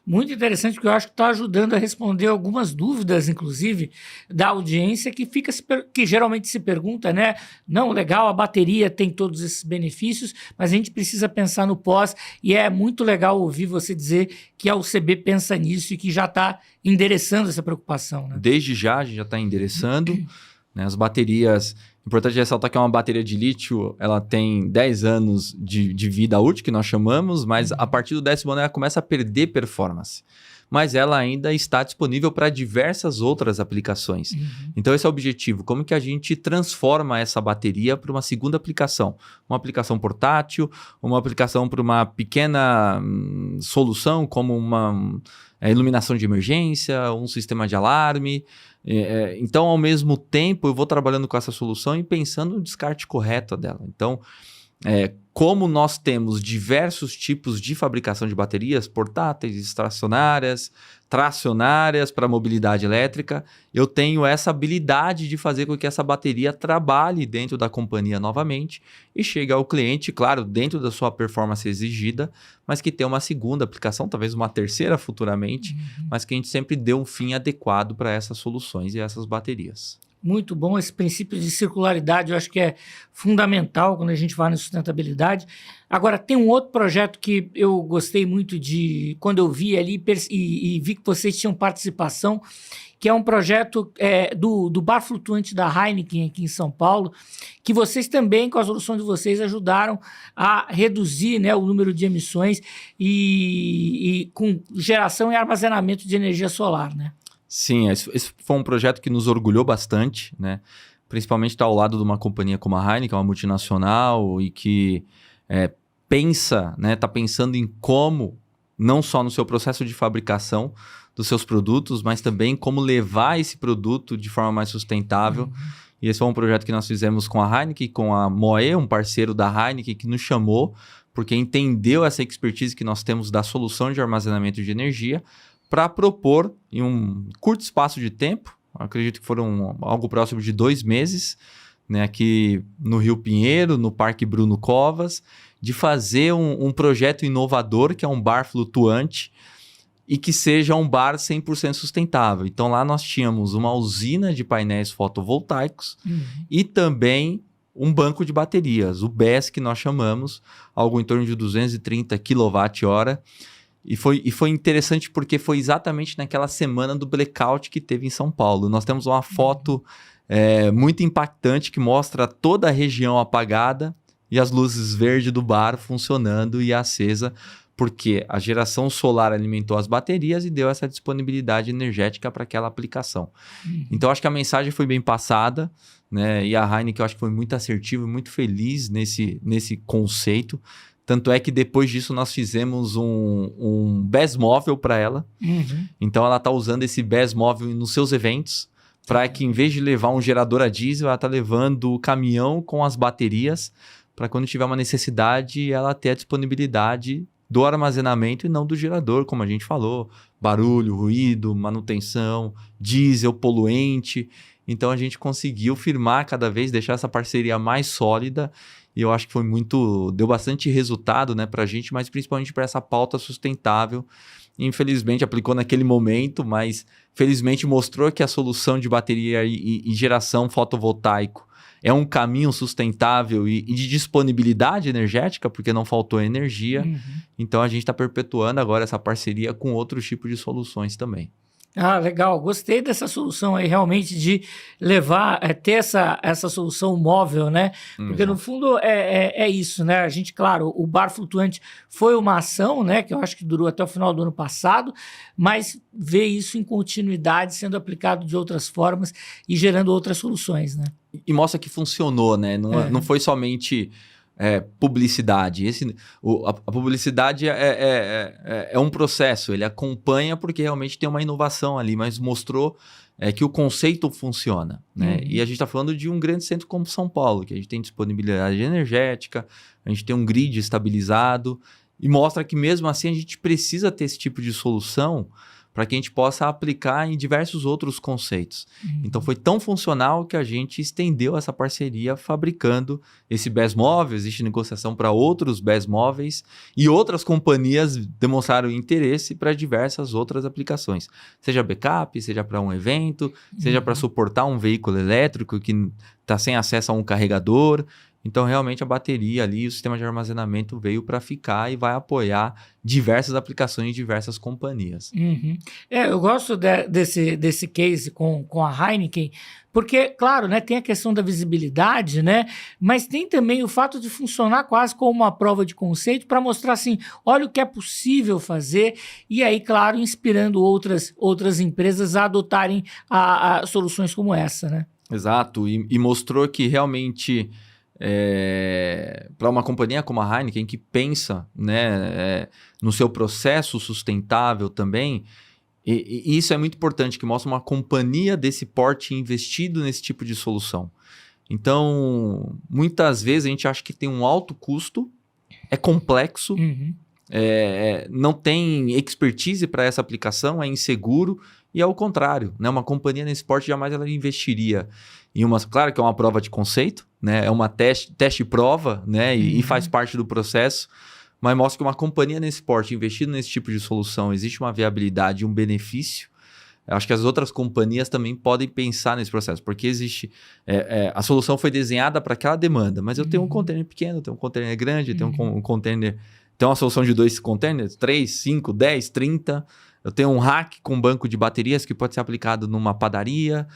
Muito interessante, porque eu acho que está ajudando a responder algumas dúvidas, inclusive, da audiência, que geralmente se pergunta, né? Não, legal, a bateria tem todos esses benefícios, mas a gente precisa pensar no pós, e é muito legal ouvir você dizer que a UCB pensa nisso e que já está endereçando essa preocupação. Né? Desde já, a gente já está endereçando. Né? As baterias... Importante ressaltar que é uma bateria de lítio, ela tem 10 anos de vida útil, que nós chamamos, mas a partir do 10º ano ela começa a perder performance. Mas ela ainda está disponível para diversas outras aplicações. Então esse é o objetivo, como que a gente transforma essa bateria para uma segunda aplicação. Uma aplicação portátil, uma aplicação para uma pequena solução, como uma iluminação de emergência, um sistema de alarme. Então, ao mesmo tempo, eu vou trabalhando com essa solução e pensando no descarte correto dela. Então, como nós temos diversos tipos de fabricação de baterias, portáteis, estacionárias, tracionárias para mobilidade elétrica, eu tenho essa habilidade de fazer com que essa bateria trabalhe dentro da companhia novamente e chegue ao cliente, claro, dentro da sua performance exigida, mas que tenha uma segunda aplicação, talvez uma terceira futuramente, mas que a gente sempre dê um fim adequado para essas soluções e essas baterias. Muito bom, esse princípio de circularidade eu acho que é fundamental quando a gente vai na sustentabilidade. Agora, tem um outro projeto que eu gostei muito de quando eu vi ali e vi que vocês tinham participação, que é um projeto do bar flutuante da Heineken aqui em São Paulo, que vocês também, com a solução de vocês, ajudaram a reduzir, né, o número de emissões e com geração e armazenamento de energia solar, né? Sim, esse foi um projeto que nos orgulhou bastante, né? Principalmente estar ao lado de uma companhia como a Heineken, uma multinacional, e que pensa, né? Está pensando em como, não só no seu processo de fabricação dos seus produtos, mas também como levar esse produto de forma mais sustentável. E esse foi um projeto que nós fizemos com a Heineken, com a Moe, um parceiro da Heineken, que nos chamou, porque entendeu essa expertise que nós temos da solução de armazenamento de energia, para propor, em um curto espaço de tempo, acredito que foram algo próximo de 2 meses, né, aqui no Rio Pinheiro, no Parque Bruno Covas, de fazer um projeto inovador, que é um bar flutuante, e que seja um bar 100% sustentável. Então lá nós tínhamos uma usina de painéis fotovoltaicos e também um banco de baterias, o BES que nós chamamos, algo em torno de 230 kWh. E foi interessante porque foi exatamente naquela semana do blackout que teve em São Paulo. Nós temos uma foto muito impactante que mostra toda a região apagada e as luzes verdes do bar funcionando e acesa, porque a geração solar alimentou as baterias e deu essa disponibilidade energética para aquela aplicação. Então, acho que a mensagem foi bem passada, né? E a Heineken, eu acho que foi muito assertiva e muito feliz nesse conceito. Tanto é que depois disso nós fizemos um BES móvel para ela. Então, ela está usando esse BES móvel nos seus eventos, para que em vez de levar um gerador a diesel, ela está levando o caminhão com as baterias, para quando tiver uma necessidade, ela ter a disponibilidade do armazenamento e não do gerador, como a gente falou, barulho, ruído, manutenção, diesel, poluente. Então a gente conseguiu firmar cada vez, deixar essa parceria mais sólida, e eu acho que deu bastante resultado, né, para a gente, mas principalmente para essa pauta sustentável. Infelizmente aplicou naquele momento, mas felizmente mostrou que a solução de bateria e geração fotovoltaico é um caminho sustentável e de disponibilidade energética, porque não faltou energia. Então, a gente está perpetuando agora essa parceria com outros tipos de soluções também. Ah, legal. Gostei dessa solução aí, realmente, de levar, ter essa solução móvel, né? Porque, no fundo, é isso, né? A gente, claro, o bar flutuante foi uma ação, né? Que eu acho que durou até o final do ano passado, mas ver isso em continuidade, sendo aplicado de outras formas e gerando outras soluções, né? E mostra que funcionou, né? Não foi somente publicidade. A publicidade é um processo, ele acompanha porque realmente tem uma inovação ali, mas mostrou que o conceito funciona, né? E a gente está falando de um grande centro como São Paulo, que a gente tem disponibilidade energética, a gente tem um grid estabilizado, e mostra que mesmo assim a gente precisa ter esse tipo de solução para que a gente possa aplicar em diversos outros conceitos. Então, foi tão funcional que a gente estendeu essa parceria fabricando esse BES móvel. Existe negociação para outros BES móveis e outras companhias demonstraram interesse para diversas outras aplicações. Seja backup, seja para um evento, seja para suportar um veículo elétrico que está sem acesso a um carregador. Então, realmente, a bateria ali, o sistema de armazenamento veio para ficar e vai apoiar diversas aplicações de diversas companhias. Eu gosto desse case com a Heineken, porque, claro, né, tem a questão da visibilidade, né, mas tem também o fato de funcionar quase como uma prova de conceito para mostrar assim, olha o que é possível fazer, e aí, claro, inspirando outras empresas a adotarem soluções como essa, né? Exato, e mostrou que realmente... para uma companhia como a Heineken, que pensa, né, no seu processo sustentável também, e isso é muito importante, que mostra uma companhia desse porte investido nesse tipo de solução. Então, muitas vezes a gente acha que tem um alto custo, é complexo, não tem expertise para essa aplicação, é inseguro, e é o contrário, né? Uma companhia nesse porte jamais ela investiria em claro que é uma prova de conceito, né? É uma teste e prova, né? E faz parte do processo, mas mostra que uma companhia nesse porte, investindo nesse tipo de solução, existe uma viabilidade e um benefício. Eu acho que as outras companhias também podem pensar nesse processo, porque existe... a solução foi desenhada para aquela demanda, mas eu tenho um container pequeno, eu tenho um container grande, eu tenho um container... Tem uma solução de 2 containers, 3, 5, 10, 30... Eu tenho um rack com banco de baterias que pode ser aplicado numa padaria,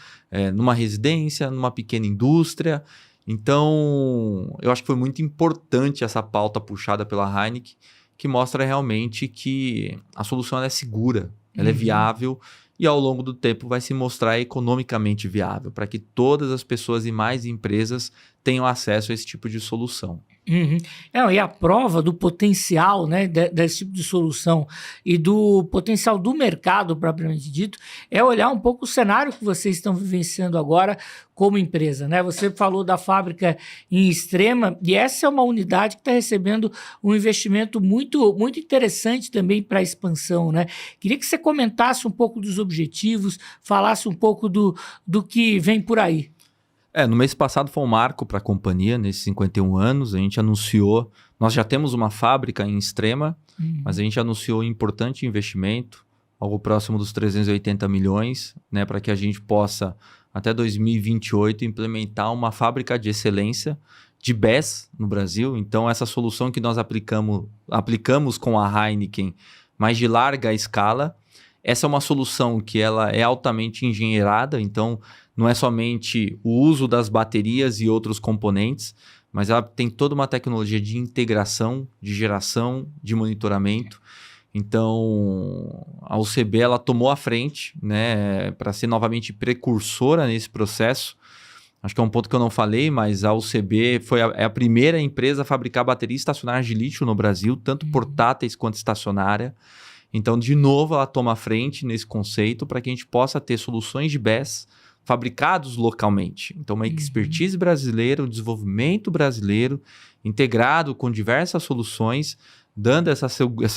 numa residência, numa pequena indústria. Então, eu acho que foi muito importante essa pauta puxada pela Heineken, que mostra realmente que a solução é segura, ela é viável e ao longo do tempo vai se mostrar economicamente viável, para que todas as pessoas e mais empresas tenham acesso a esse tipo de solução. E a prova do potencial, né, desse tipo de solução e do potencial do mercado propriamente dito é olhar um pouco o cenário que vocês estão vivenciando agora como empresa, né? Você falou da fábrica em Extrema e essa é uma unidade que está recebendo um investimento muito, muito interessante também para a expansão, né? Queria que você comentasse um pouco dos objetivos, falasse um pouco do que vem por aí. No mês passado foi um marco para a companhia, nesses 51 anos. A gente anunciou, nós já temos uma fábrica em Extrema, mas a gente anunciou um importante investimento, algo próximo dos 380 milhões, né, para que a gente possa, até 2028, implementar uma fábrica de excelência de BESS no Brasil. Então, essa solução que nós aplicamos com a Heineken, mas de larga escala, essa é uma solução que ela é altamente engenheirada, então não é somente o uso das baterias e outros componentes, mas ela tem toda uma tecnologia de integração, de geração, de monitoramento. Então, a UCB ela tomou a frente, né, para ser novamente precursora nesse processo. Acho que é um ponto que eu não falei, mas a UCB é a primeira empresa a fabricar baterias estacionárias de lítio no Brasil, tanto portáteis quanto estacionária. Então, de novo, ela toma a frente nesse conceito para que a gente possa ter soluções de BESS fabricados localmente. Então, uma expertise brasileira, um desenvolvimento brasileiro, integrado com diversas soluções, dando essa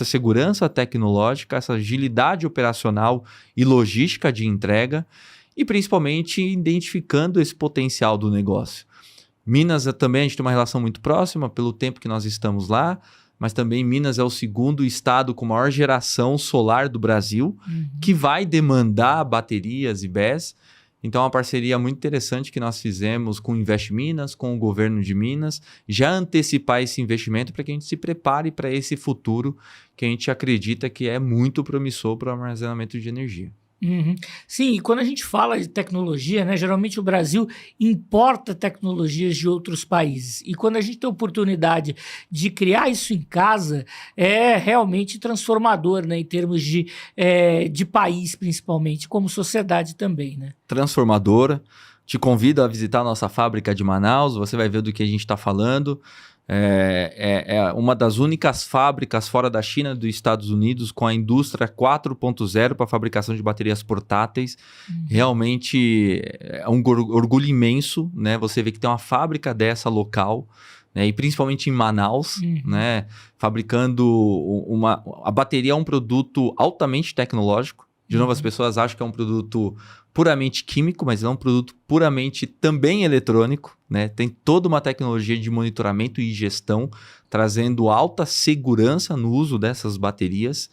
segurança tecnológica, essa agilidade operacional e logística de entrega, e principalmente identificando esse potencial do negócio. Minas também a gente tem uma relação muito próxima pelo tempo que nós estamos lá, mas também Minas é o segundo estado com maior geração solar do Brasil, que vai demandar baterias e BESS. Então, é uma parceria muito interessante que nós fizemos com o Invest Minas, com o governo de Minas, já antecipar esse investimento para que a gente se prepare para esse futuro que a gente acredita que é muito promissor para o armazenamento de energia. Sim, e quando a gente fala de tecnologia, né, geralmente o Brasil importa tecnologias de outros países. E quando a gente tem a oportunidade de criar isso em casa, é realmente transformador, né, em termos de país, principalmente, como sociedade também, né? Transformadora. Te convido a visitar a nossa fábrica de Manaus, você vai ver do que a gente está falando. É uma das únicas fábricas fora da China e dos Estados Unidos com a indústria 4.0 para a fabricação de baterias portáteis. Realmente é um orgulho imenso, né? Você vê que tem uma fábrica dessa local, né? E principalmente em Manaus, né? Fabricando a bateria é um produto altamente tecnológico. De novo, as pessoas acham que é um produto puramente químico, mas é um produto puramente também eletrônico, né? Tem toda uma tecnologia de monitoramento e gestão, trazendo alta segurança no uso dessas baterias.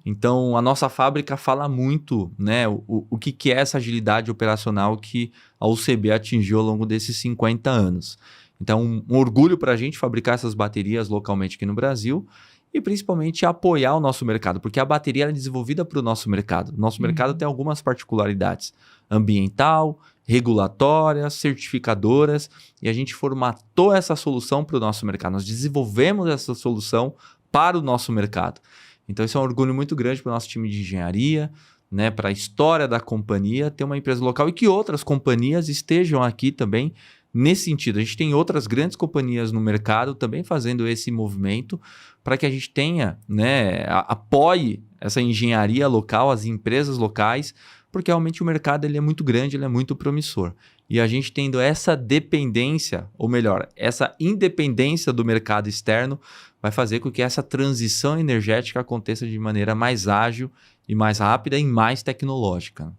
Então, a nossa fábrica fala muito, né, o que é essa agilidade operacional que a UCB atingiu ao longo desses 50 anos. Então, um orgulho para a gente fabricar essas baterias localmente aqui no Brasil, e principalmente apoiar o nosso mercado, porque a bateria é desenvolvida para o nosso mercado. Nosso mercado tem algumas particularidades: ambiental, regulatórias, certificadoras, e a gente formatou essa solução para o nosso mercado. Nós desenvolvemos essa solução para o nosso mercado. Então, isso é um orgulho muito grande para o nosso time de engenharia, né, para a história da companhia, ter uma empresa local e que outras companhias estejam aqui também. Nesse sentido, a gente tem outras grandes companhias no mercado também fazendo esse movimento para que a gente tenha, né, apoie essa engenharia local, as empresas locais, porque realmente o mercado ele é muito grande, ele é muito promissor. E a gente tendo essa dependência, ou melhor, essa independência do mercado externo, vai fazer com que essa transição energética aconteça de maneira mais ágil e mais rápida e mais tecnológica.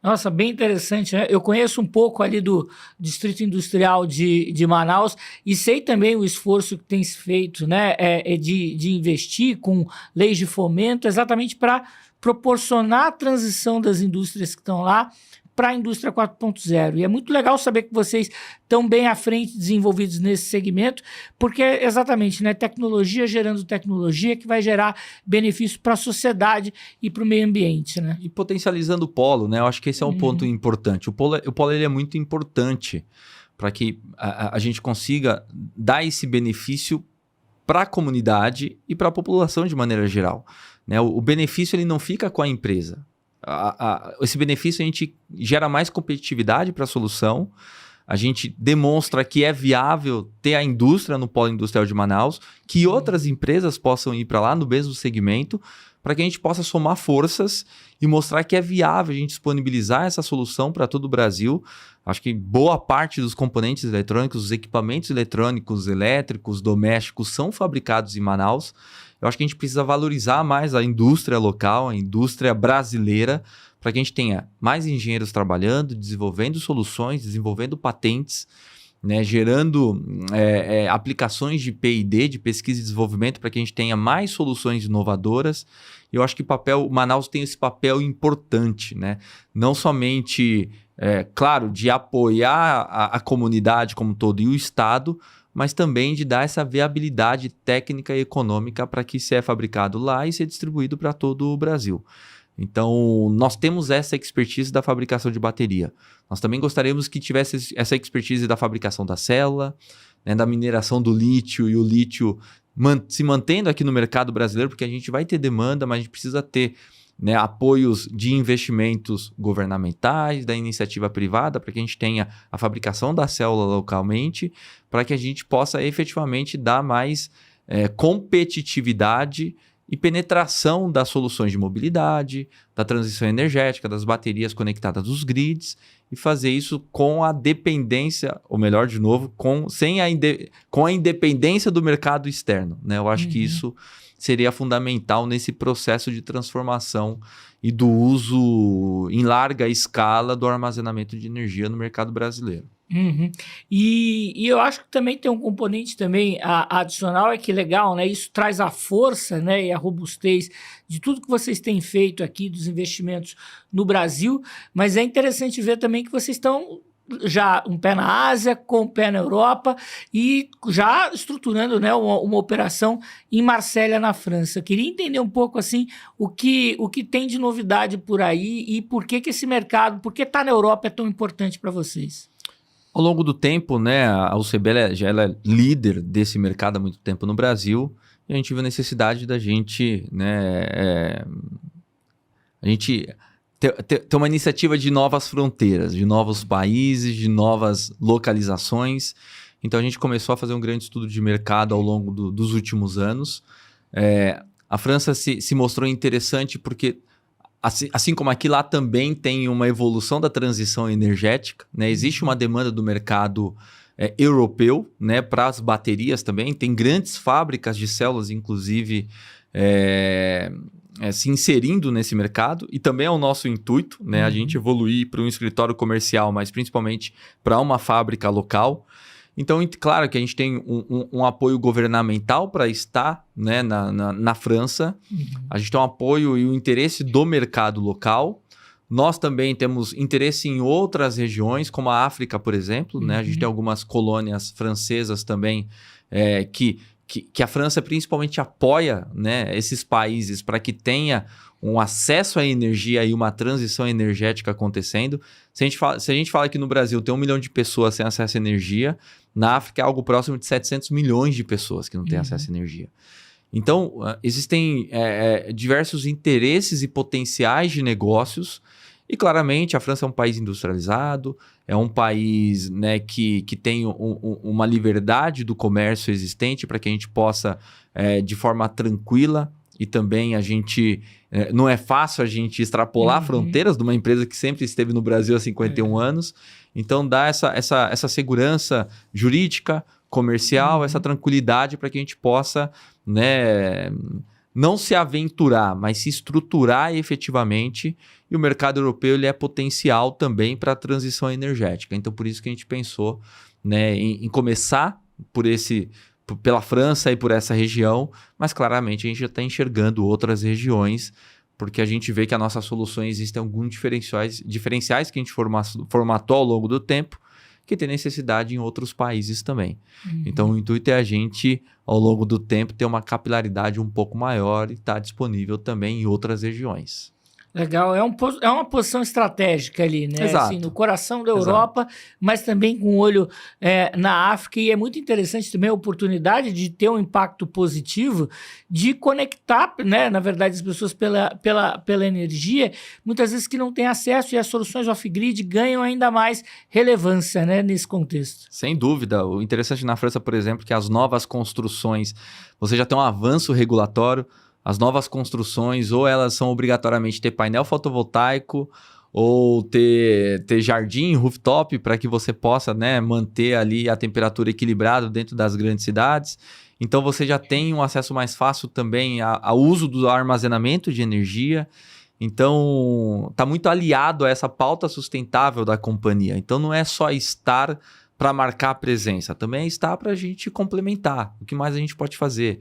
Nossa, bem interessante, né? Eu conheço um pouco ali do Distrito Industrial de Manaus e sei também o esforço que tem se feito, né, de investir com leis de fomento exatamente para proporcionar a transição das indústrias que estão lá para a indústria 4.0. E é muito legal saber que vocês estão bem à frente, desenvolvidos nesse segmento, porque é exatamente, né, tecnologia gerando tecnologia que vai gerar benefício para a sociedade e para o meio ambiente, né? E potencializando o polo, né? Eu acho que esse é um ponto importante. O polo ele é muito importante para que a gente consiga dar esse benefício para a comunidade e para a população de maneira geral, né? O benefício ele não fica com a empresa. Esse benefício a gente gera mais competitividade para a solução, a gente demonstra que é viável ter a indústria no polo industrial de Manaus, que outras empresas possam ir para lá no mesmo segmento, para que a gente possa somar forças e mostrar que é viável a gente disponibilizar essa solução para todo o Brasil. Acho que boa parte dos componentes eletrônicos, os equipamentos eletrônicos, elétricos, domésticos são fabricados em Manaus. Eu acho que a gente precisa valorizar mais a indústria local, a indústria brasileira, para para que a gente tenha mais engenheiros trabalhando, desenvolvendo soluções, desenvolvendo patentes, né, gerando aplicações de P&D, de pesquisa e desenvolvimento, para que a gente tenha mais soluções inovadoras. E eu acho que Manaus tem esse papel importante, né? Não somente, claro, de apoiar a comunidade como um todo e o Estado, mas também de dar essa viabilidade técnica e econômica para que seja fabricado lá e seja distribuído para todo o Brasil. Então, nós temos essa expertise da fabricação de bateria. Nós também gostaríamos que tivesse essa expertise da fabricação da célula, né, da mineração do lítio, e o lítio se mantendo aqui no mercado brasileiro, porque a gente vai ter demanda, mas a gente precisa ter, né, apoios de investimentos governamentais, da iniciativa privada, para que a gente tenha a fabricação da célula localmente, para que a gente possa efetivamente dar mais competitividade e penetração das soluções de mobilidade, da transição energética, das baterias conectadas dos grids, e fazer isso com a dependência, ou melhor, de novo, com a independência do mercado externo, né? Eu acho que isso seria fundamental nesse processo de transformação e do uso em larga escala do armazenamento de energia no mercado brasileiro. E eu acho que também tem um componente também adicional, é que legal, né? Isso traz a força, né, e a robustez de tudo que vocês têm feito aqui, dos investimentos no Brasil, mas é interessante ver também que vocês estão já um pé na Ásia, com um pé na Europa e já estruturando, né, uma operação em Marselha, na França. Eu queria entender um pouco assim o que tem de novidade por aí e por que esse mercado, por que estar na Europa é tão importante para vocês. Ao longo do tempo, né, a UCB ela é líder desse mercado há muito tempo no Brasil, e a gente viu a necessidade da gente, né, a gente ter uma iniciativa de novas fronteiras, de novos países, de novas localizações. Então a gente começou a fazer um grande estudo de mercado ao longo dos últimos anos. A França se mostrou interessante porque, assim como aqui, lá também tem uma evolução da transição energética, né? Existe uma demanda do mercado europeu, né, para as baterias também. Tem grandes fábricas de células, inclusive, se inserindo nesse mercado. E também é o nosso intuito, né, a gente evoluir para um escritório comercial, mas principalmente para uma fábrica local. Então, claro que a gente tem um apoio governamental para estar, né, na França. A gente tem um apoio e o interesse do mercado local. Nós também temos interesse em outras regiões, como a África, por exemplo. Né? A gente tem algumas colônias francesas também que a França principalmente apoia, né, esses países para que tenha um acesso à energia e uma transição energética acontecendo. Se a gente fala que no Brasil tem 1 milhão de pessoas sem acesso à energia, na África é algo próximo de 700 milhões de pessoas que não têm acesso à energia. Então, existem diversos interesses e potenciais de negócios, e claramente a França é um país industrializado, é um país, né, que tem uma liberdade do comércio existente para que a gente possa, de forma tranquila, e também a gente... não é fácil a gente extrapolar fronteiras de uma empresa que sempre esteve no Brasil há 51 anos. Então, dá essa segurança jurídica, comercial, essa tranquilidade para que a gente possa, né, não se aventurar, mas se estruturar efetivamente. E o mercado europeu ele é potencial também para a transição energética. Então, por isso que a gente pensou, né, em começar pela França e por essa região, mas claramente a gente já está enxergando outras regiões, porque a gente vê que as nossas soluções existem alguns diferenciais que a gente formatou ao longo do tempo, que tem necessidade em outros países também. Então, o intuito é a gente, ao longo do tempo, ter uma capilaridade um pouco maior e estar disponível também em outras regiões. Legal, é uma posição estratégica ali, né? Exato. Assim, no coração da Europa, mas também com olho na África, e é muito interessante também a oportunidade de ter um impacto positivo, de conectar, né, na verdade, as pessoas pela energia, muitas vezes que não têm acesso, e as soluções off-grid ganham ainda mais relevância, né, nesse contexto. Sem dúvida. O interessante na França, por exemplo, é que as novas construções, você já tem um avanço regulatório. As novas construções, ou elas são obrigatoriamente ter painel fotovoltaico, ou ter jardim, rooftop, para que você possa, né, manter ali a temperatura equilibrada dentro das grandes cidades. Então, você já tem um acesso mais fácil também ao uso do armazenamento de energia. Então, está muito aliado a essa pauta sustentável da companhia. Então, não é só estar para marcar a presença, também é estar para a gente complementar. O que mais a gente pode fazer?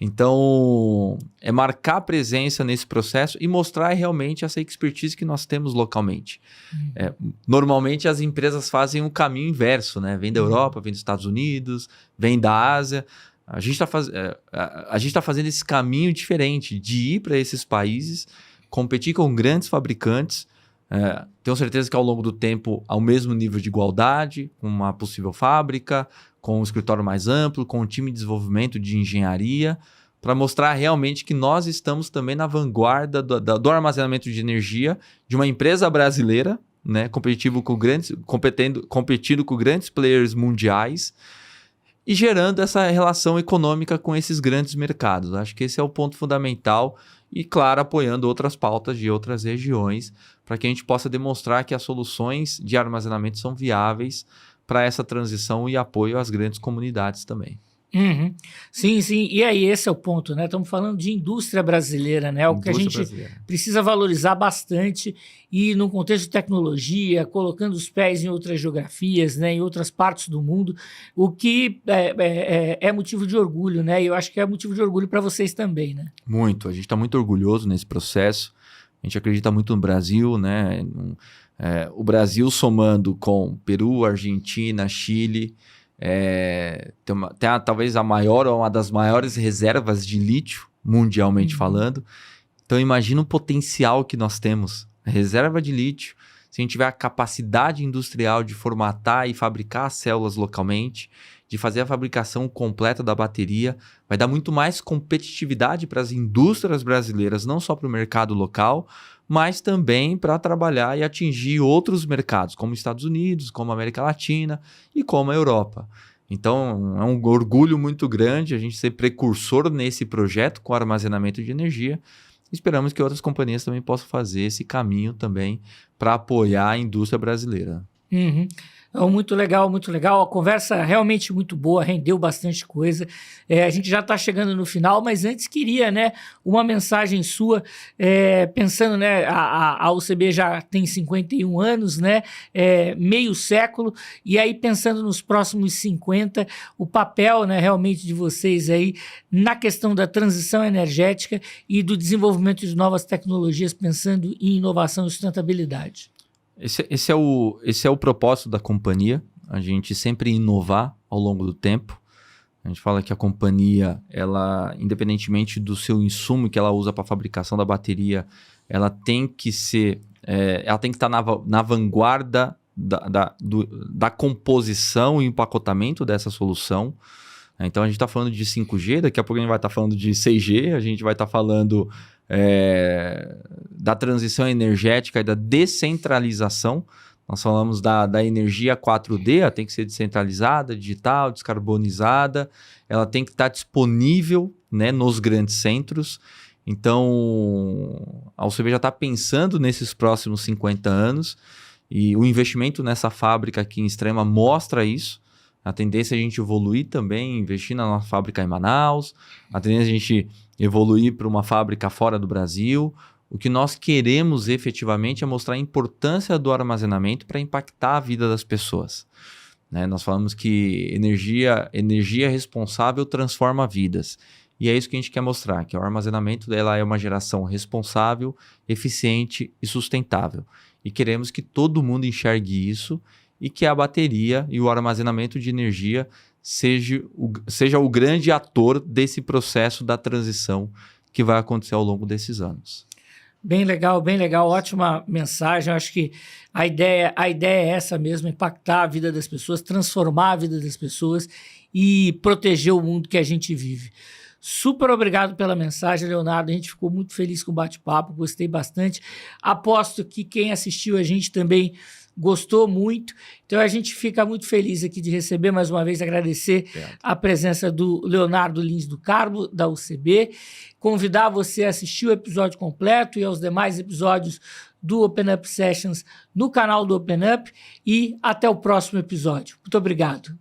Então, é marcar a presença nesse processo e mostrar realmente essa expertise que nós temos localmente. Normalmente, as empresas fazem um caminho inverso, né? Vem da Europa, vem dos Estados Unidos, vem da Ásia. A gente está fazendo esse caminho diferente de ir para esses países, competir com grandes fabricantes. Tenho certeza que ao longo do tempo, ao mesmo nível de igualdade, com uma possível fábrica, com um escritório mais amplo, com um time de desenvolvimento de engenharia, para mostrar realmente que nós estamos também na vanguarda do armazenamento de energia de uma empresa brasileira, né, competindo com grandes players mundiais e gerando essa relação econômica com esses grandes mercados. Acho que esse é o ponto fundamental e, claro, apoiando outras pautas de outras regiões para que a gente possa demonstrar que as soluções de armazenamento são viáveis para essa transição e apoio às grandes comunidades também. Uhum. Sim, sim. E aí, esse é o ponto, né? Estamos falando de indústria brasileira, né? O que a gente precisa valorizar bastante e no contexto de tecnologia, colocando os pés em outras geografias, né? Em outras partes do mundo, o que é motivo de orgulho, né? E eu acho que é motivo de orgulho para vocês também, né? Muito. A gente está muito orgulhoso nesse processo. A gente acredita muito no Brasil, né? O Brasil somando com Peru, Argentina, Chile, tem talvez a maior ou uma das maiores reservas de lítio, mundialmente falando. Então imagina o potencial que nós temos. A reserva de lítio, se a gente tiver a capacidade industrial de formatar e fabricar as células localmente, de fazer a fabricação completa da bateria, vai dar muito mais competitividade para as indústrias brasileiras, não só para o mercado local, mas também para trabalhar e atingir outros mercados, como Estados Unidos, como América Latina e como a Europa. Então, é um orgulho muito grande a gente ser precursor nesse projeto com armazenamento de energia. Esperamos que outras companhias também possam fazer esse caminho também para apoiar a indústria brasileira. Uhum. Muito legal, muito legal. A conversa realmente muito boa, rendeu bastante coisa. A gente já está chegando no final, mas antes queria, né, uma mensagem sua, pensando, né, a UCB já tem 51 anos, né, meio século, e aí pensando nos próximos 50, o papel, né, realmente de vocês aí na questão da transição energética e do desenvolvimento de novas tecnologias, pensando em inovação e sustentabilidade. Esse é o propósito da companhia, a gente sempre inovar ao longo do tempo. A gente fala que a companhia, ela, independentemente do seu insumo que ela usa para a fabricação da bateria, ela tem que estar na vanguarda da composição e empacotamento dessa solução. Então a gente está falando de 5G, daqui a pouco a gente vai estar falando de 6G, a gente vai estar falando da transição energética e da descentralização. Nós falamos da energia 4D, ela tem que ser descentralizada, digital, descarbonizada, ela tem que estar disponível, né, nos grandes centros. Então, a UCB já está pensando nesses próximos 50 anos e o investimento nessa fábrica aqui em Extrema mostra isso. A tendência é a gente evoluir também, investir na nossa fábrica em Manaus, a tendência é a gente evoluir para uma fábrica fora do Brasil. O que nós queremos efetivamente é mostrar a importância do armazenamento para impactar a vida das pessoas. Né? Nós falamos que energia responsável transforma vidas. E é isso que a gente quer mostrar, que o armazenamento dela é uma geração responsável, eficiente e sustentável. E queremos que todo mundo enxergue isso e que a bateria e o armazenamento de energia seja o grande ator desse processo da transição que vai acontecer ao longo desses anos. Bem legal, ótima mensagem. Eu acho que a ideia é essa mesmo, impactar a vida das pessoas, transformar a vida das pessoas e proteger o mundo que a gente vive. Super obrigado pela mensagem, Leonardo. A gente ficou muito feliz com o bate-papo, gostei bastante. Aposto que quem assistiu a gente também gostou muito. Então a gente fica muito feliz aqui de receber, mais uma vez, agradecer a presença do Leonardo Lins do Carmo, da UCB. Convidar você a assistir o episódio completo e aos demais episódios do Open Up Sessions no canal do Open Up. E até o próximo episódio. Muito obrigado.